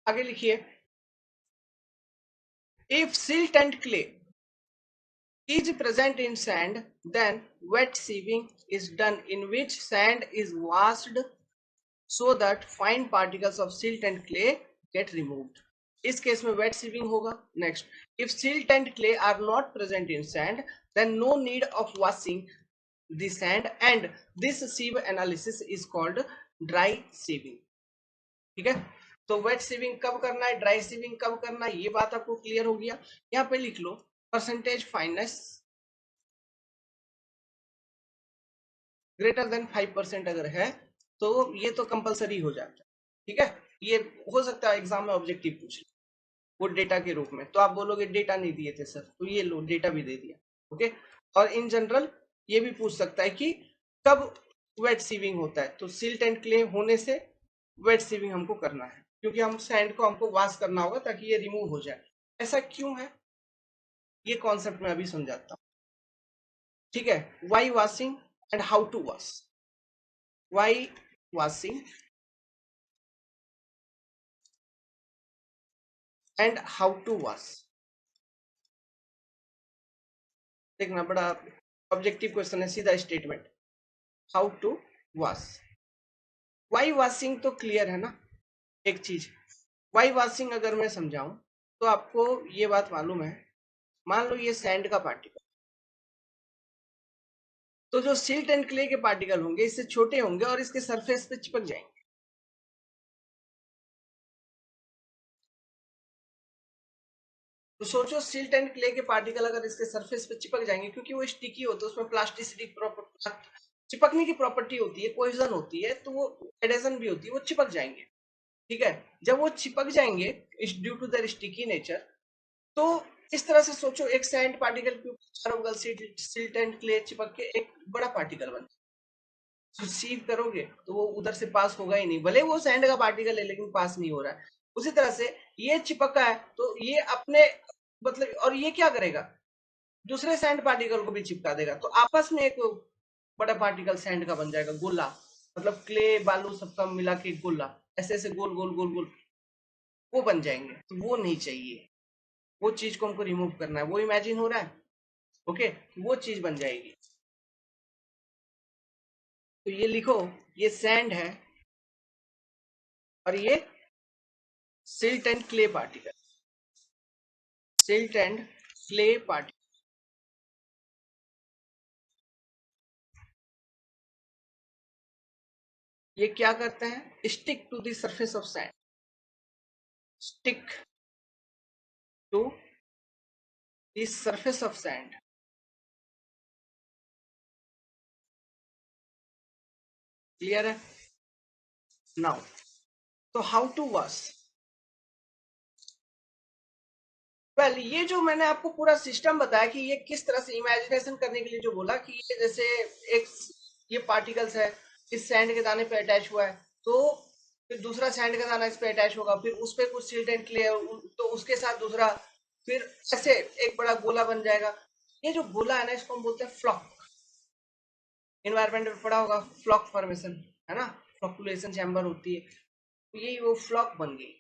आगे लिखिए, if silt and clay is present in sand, then wet sieving is done, in which sand is washed so that fine particles of silt and clay get removed. इस case में wet sieving होगा. Next, if silt and clay are not present in sand, then no need of washing the sand, and this sieve analysis is called dry sieving. ठीक है, तो wait sieving कब करना है, dry sieving कब करना है, ये बात आपको क्लियर हो गया। यहाँ पे लिख लो परसेंटेज फाइनेस ग्रेटर देन 5% अगर है तो ये तो कंपलसरी हो जाता है। ठीक है, ये हो सकता है एग्जाम में ऑब्जेक्टिव पूछ वो डेटा के रूप में, तो आप बोलोगे डेटा नहीं दिए थे सर, तो ये लो डेटा भी दे दिया। ओके, और इन जनरल ये भी पूछ सकता है कि कब वेट सीविंग होता है, तो सिल्ट एंड क्ले होने से वेट सीविंग हमको करना है, क्योंकि हम सैंड को हमको वॉश करना होगा ताकि ये रिमूव हो जाए। ऐसा क्यों है, ये कॉन्सेप्ट में अभी समझाता हूँ। ठीक है, why washing and how to wash, why washing and how to wash. देखना, बड़ा ऑब्जेक्टिव क्वेश्चन है, सीधा statement, how to wash. Why washing तो क्लियर है ना, एक चीज, वाई वॉशिंग अगर मैं समझाऊं तो आपको ये बात मालूम है, मान लो ये सैंड का पार्टिकल, तो जो सिल्ट एंड क्ले के पार्टिकल होंगे इससे छोटे होंगे और इसके सरफेस पे चिपक जाएंगे। तो सोचो सिल्ट एंड क्ले के पार्टिकल अगर इसके सरफेस पे चिपक जाएंगे, क्योंकि वो स्टिकी होते हैं, उसमें प्लास्टिसिटी चिपकने की प्रॉपर्टी होती है, कोहेजन होती है, तो वो एडेशन भी होती है, वो चिपक जाएंगे। ठीक है, जब वो चिपक जाएंगे due to their sticky nature, तो इस तरह से सोचो एक सैंड पार्टिकल के ऊपर चारों बगल सिल्ट एंड क्ले चिपक के एक बड़ा पार्टिकल बन, तो सीव करोगे तो वो उधर से पास होगा ही नहीं, भले वो सैंड का पार्टिकल है लेकिन पास नहीं हो रहा है। उसी तरह से ये चिपका है तो ये अपने मतलब, और ये क्या करेगा, दूसरे सैंड पार्टिकल को भी चिपका देगा, तो आपस में एक बड़ा पार्टिकल सैंड का बन जाएगा, गोला, मतलब क्ले बालू सबका मिला के गोला, ऐसे ऐसे गोल गोल गोल गोल वो बन जाएंगे, तो वो नहीं चाहिए, वो चीज को हमको रिमूव करना है, वो इमेजिन हो रहा है। ओके, वो चीज बन जाएगी। तो ये लिखो, ये सैंड है और ये silt and clay particle, silt and clay particle, ये क्या करते हैं, stick to the surface of sand, stick to the surface of sand. Clear है? नाउ, तो हाउ टू वॉश, वेल ये जो मैंने आपको पूरा सिस्टम बताया कि ये किस तरह से इमेजिनेशन करने के लिए जो बोला कि ये जैसे एक ये पार्टिकल्स है, इस सैंड के दाने पे अटैच हुआ है, तो फिर दूसरा सैंड का दाना इस पे अटैच होगा, फिर उस पे कुछ सिल्ट एंड क्ले तो उसके साथ दूसरा, फिर ऐसे एक बड़ा गोला बन जाएगा। ये जो गोला है ना, इसको हम बोलते हैं फ्लॉक। इन्वायरमेंट में पड़ा होगा फ्लॉक फॉर्मेशन, है ना, फ्लॉकुलेशन चैम्बर होती है, तो यही वो फ्लॉक बन गई।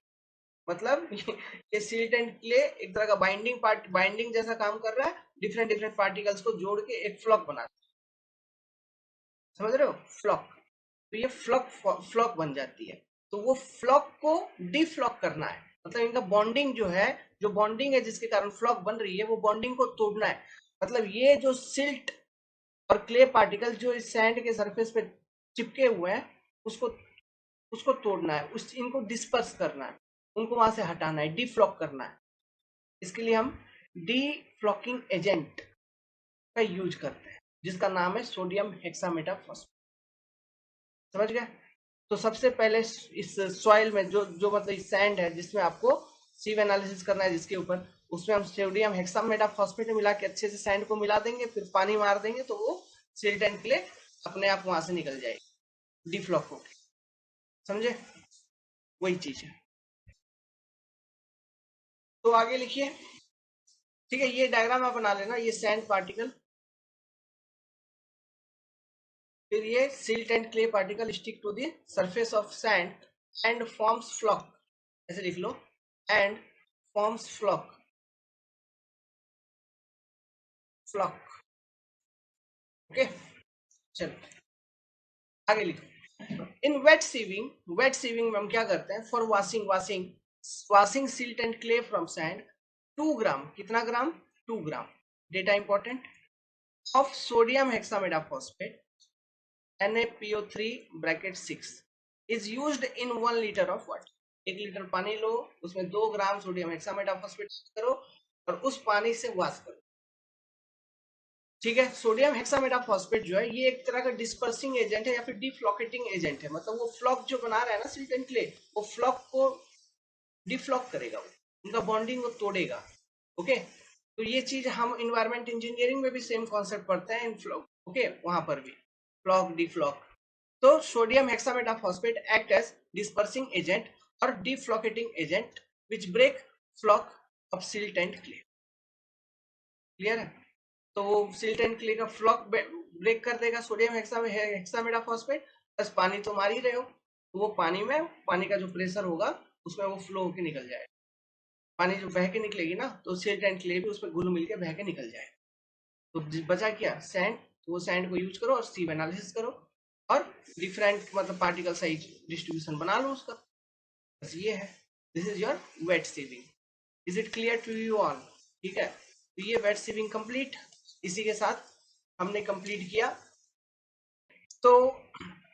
मतलब ये सिल्ट एंड क्ले एक तरह का बाइंडिंग जैसा काम कर रहा है, डिफरेंट डिफरेंट पार्टिकल्स को जोड़ के एक फ्लॉक बना, समझ रहे हो, फ्लॉक। तो ये फ्लॉक फ्लॉक बन जाती है। तो वो फ्लॉक को डिफ्लॉक करना है, मतलब इनका बॉन्डिंग जो है, जो बॉन्डिंग है जिसके कारण फ्लॉक बन रही है, वो बॉन्डिंग को तोड़ना है। मतलब ये जो सिल्ट और क्ले पार्टिकल जो इस सैंड के सरफेस पे चिपके हुए हैं, उसको उसको तोड़ना है, उस इनको डिस्पर्स करना है, उनको वहां से हटाना है, डिफ्लॉक करना है। इसके लिए हम डिफ्लॉकिंग एजेंट का यूज करते हैं, जिसका नाम है सोडियम हेक्सामेटाफॉस्फेट। समझ गए? तो सबसे पहले इस सॉइल में जो जो मतलब इस सैंड है जिसमें आपको सीव एनालिसिस करना है, जिसके ऊपर, उसमें हम सोडियम हेक्सामेटाफॉस्फेट मिला के अच्छे से सैंड को मिला देंगे, फिर पानी मार देंगे, तो वो सिल्ट एंड क्ले अपने आप वहां से निकल जाएगी, डिफ्लॉक होके। समझे? वही चीज है। तो आगे लिखिए। ठीक है, ये डायग्राम आप बना लेना, ये सैंड पार्टिकल, फिर ये silt and clay particle stick to the surface of sand and forms flock, ऐसे लिख लो, and forms flock, flock. Okay, चलो आगे लिखो। इन वेट सीविंग में हम क्या करते हैं, for washing silt and clay from sand, 2 gram, कितना gram, 2 gram, data important, of sodium hexametaphosphate NaPO3 bracket 6 is used in 1 litre of water. 1 litre पानी लो, उसमें 2 ग्राम सोडियम हेक्सामेटाफॉस्फेट करो, और उस पानी से वॉश करो। ठीक है, सोडियम हेक्सामेटाफॉस्फेट जो है, ये एक तरह का डिस्पर्सिंग एजेंट है या फिर डिफ्लॉकेटिंग एजेंट है। मतलब वो फ्लॉक जो बना रहा है ना सिल्ट एंड क्ले, वो फ्लॉक को डिफ्लॉक करेगा, वो उनका बॉन्डिंग को तोड़ेगा। ओके, तो ये चीज हम इन्वायरमेंट इंजीनियरिंग में भी सेम कॉन्सेप्ट पढ़ते हैं इन फ्लॉक। ओके, वहां पर भी फ्लॉक डिफ्लॉक। तो sodium hexametaphosphate act as dispersing agent और deflocculating agent which break flock of silt and clay. Clear है? तो वो सिल्ट एंड क्ले का फ्लॉक ब्रेक कर देगा सोडियम हेक्सामेटाफॉस्फेट, बस पानी तो मार ही रहे हो, तो वो पानी में, पानी का जो प्रेशर होगा उसमें वो फ्लो होकर निकल जाएगा। पानी जो बह के निकलेगी ना, तो सिल्ट एंड क्ले भी उसमें घुल मिल के बह के निकल जाएगा। तो बचा क्या, सैंड, तो वो सैंड को यूज करो और सीव एनालिसिस करो, और डिफरेंट मतलब पार्टिकल साइज डिस्ट्रीब्यूशन बना लो उसका। बस ये है, this is your wet sieving. Is it clear to you all? ठीक है, तो ये वेट सीविंग कंप्लीट, इसी के साथ हमने कंप्लीट किया। तो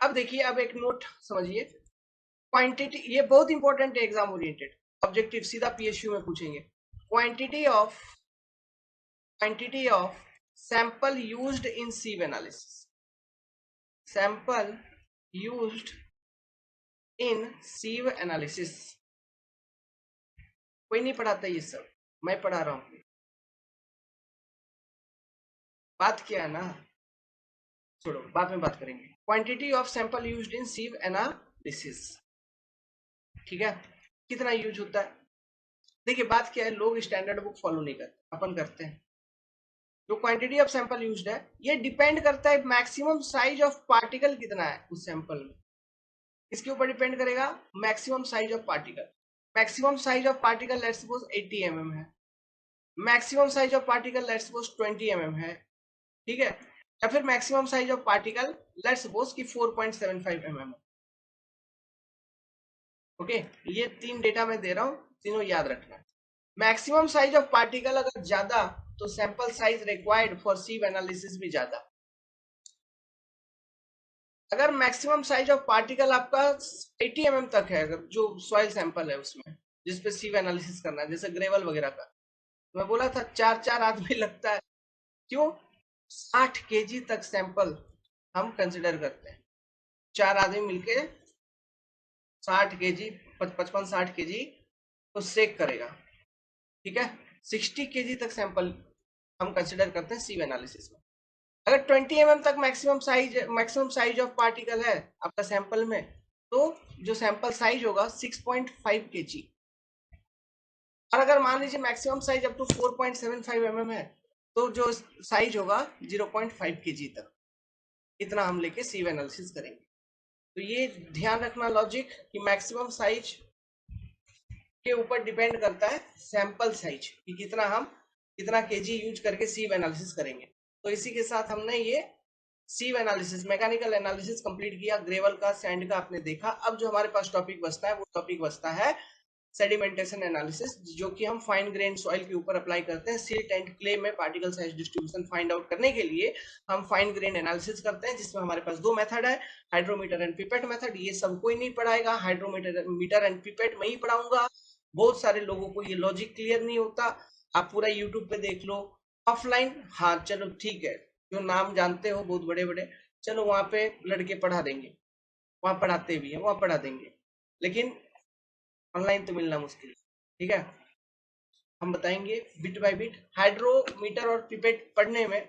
अब देखिए, अब एक नोट समझिए, क्वांटिटी, ये बहुत इंपॉर्टेंट है, एग्जाम ओरिएंटेड, ऑब्जेक्टिव सीधा पीएसयू में पूछेंगे। Quantity of quantity of sample used in sieve analysis, sample used in sieve analysis। कोई नहीं पढ़ाता ये सब, मैं पढ़ा रहा हूं। बात क्या है ना, छोड़ो, बाद में बात करेंगे। Quantity of sample used in sieve analysis, ठीक है, कितना यूज होता है। देखिए बात क्या है, लोग स्टैंडर्ड बुक फॉलो नहीं करते, अपन करते हैं। जो क्वांटिटी ऑफ सैंपल यूज्ड है, ये डिपेंड करता है मैक्सिमम साइज ऑफ पार्टिकल कितना है उस सैंपल में। इसके ऊपर डिपेंड करेगा maximum size of particle. Maximum size of particle let's suppose 80 mm है, maximum size of particle let's suppose 20 mm है, ठीक है, या फिर maximum size of particle let's suppose कि 4.75 mm। ओके, ये 3 डेटा मैं दे रहा हूं, तीनों याद रखना। मैक्सिमम साइज ऑफ पार्टिकल अगर ज्यादा, तो sample size required for sieve analysis भी ज्यादा। अगर मैक्सिमम साइज ऑफ पार्टिकल आपका 80 mm तक है, अगर जो सॉइल सैंपल है उसमें जिसपे सीव एनालिसिस करना है, जैसे ग्रेवल वगैरह का, तो मैं बोला था 4 4 आदमी लगता है। क्यों? 60 kg तक सैंपल हम कंसिडर करते हैं, 4 आदमी मिलके 60 kg, 55 60 kg तो सेक करेगा, ठीक है। 60 केजी तक सैंपल हम कंसिडर करते हैं सीव एनालिसिस में। अगर 20 तक मैक्सिमम साइज ऑफ पार्टिकल है आपका सैंपल में, तो जो सैंपल साइज होगा 6.5 केजी। और अगर मान लीजिए मैक्सिमम साइज अप टू 4.75 है, तो जो साइज होगा 0.5 केजी तक, इतना हम लेके सीव एनालिसिस करेंगे। तो ये ध्यान रखना लॉजिक कि मैक्सिमम साइज के ऊपर डिपेंड करता है सैंपल साइज कि कितना केजी यूज करके सीव एनालिसिस करेंगे। तो इसी के साथ हमने ये सीव एनालिसिस, मैकेनिकल एनालिसिस कंप्लीट किया। ग्रेवल का, सैंड का आपने देखा। अब जो हमारे पास टॉपिक बचता है वो टॉपिक बचता है सेडिमेंटेशन एनालिसिस, जो कि हम फाइन ग्रेन सॉइल के ऊपर अप्लाई करते हैं। सिल्ट एंड क्ले में particle size distribution find out करने के लिए हम फाइन ग्रेन एनालिसिस करते हैं, जिसमें हमारे पास दो मेथड है, हाइड्रोमीटर एंड पिपेट मेथड। ये सब कोई नहीं पढ़ाएगा, हाइड्रोमीटर एंड पिपेट मैं ही पढ़ाऊंगा। बहुत सारे लोगों को ये लॉजिक क्लियर नहीं होता, आप पूरा यूट्यूब पे देख लो। ऑफलाइन हाँ चलो ठीक है, जो नाम जानते हो बहुत बड़े बड़े, चलो वहां पे लड़के पढ़ा देंगे, वहां पढ़ाते भी है, वहां पढ़ा देंगे, लेकिन ऑनलाइन तो मिलना मुश्किल है। ठीक है, हम बताएंगे बिट बाय बिट। हाइड्रोमीटर और पिपेट पढ़ने में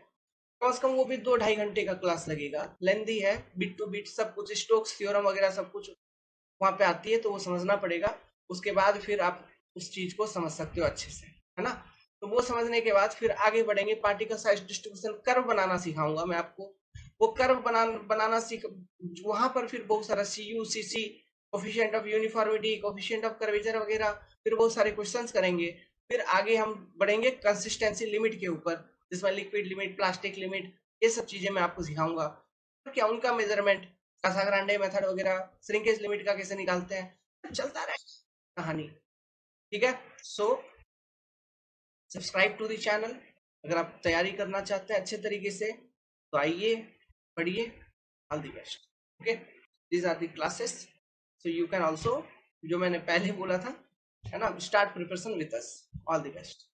कम से कम वो भी 2-2.5 घंटे का क्लास लगेगा, लेंदी है, बिट टू बिट सब कुछ, स्टोक्स थ्योरम वगैरह सब कुछ वहां पे आती है, तो वो समझना पड़ेगा। उसके बाद फिर आप उस चीज को समझ सकते हो अच्छे से, है ना। तो वो समझने के बाद फिर आगे बढ़ेंगे। पार्टिकल साइज डिस्ट्रीब्यूशन कर्व बनाना सिखाऊंगा मैं आपको। वो कर्व बनाना सीख, वहां पर फिर बहुत सारा C U C C, coefficient of uniformity, coefficient of curvature वगैरह, फिर बहुत सारे क्वेश्चंस करेंगे। फिर आगे हम बढ़ेंगे कंसिस्टेंसी लिमिट के ऊपर, जिसमें लिक्विड लिमिट, प्लास्टिक लिमिट, ये सब चीजें मैं आपको सिखाऊंगा। क्या उनका मेजरमेंट, कासाग्रांडे मेथड वगैरह, श्रिंकेज लिमिट का कैसे निकालते हैं, चलता रहेगा कहानी। ठीक है, so subscribe to the channel. अगर आप तैयारी करना चाहते हैं अच्छे तरीके से तो आइए, पढ़िए। All the best. Okay, these are the classes, so you can also, जो मैंने पहले बोला था, है ना, start preparation with us. All the best.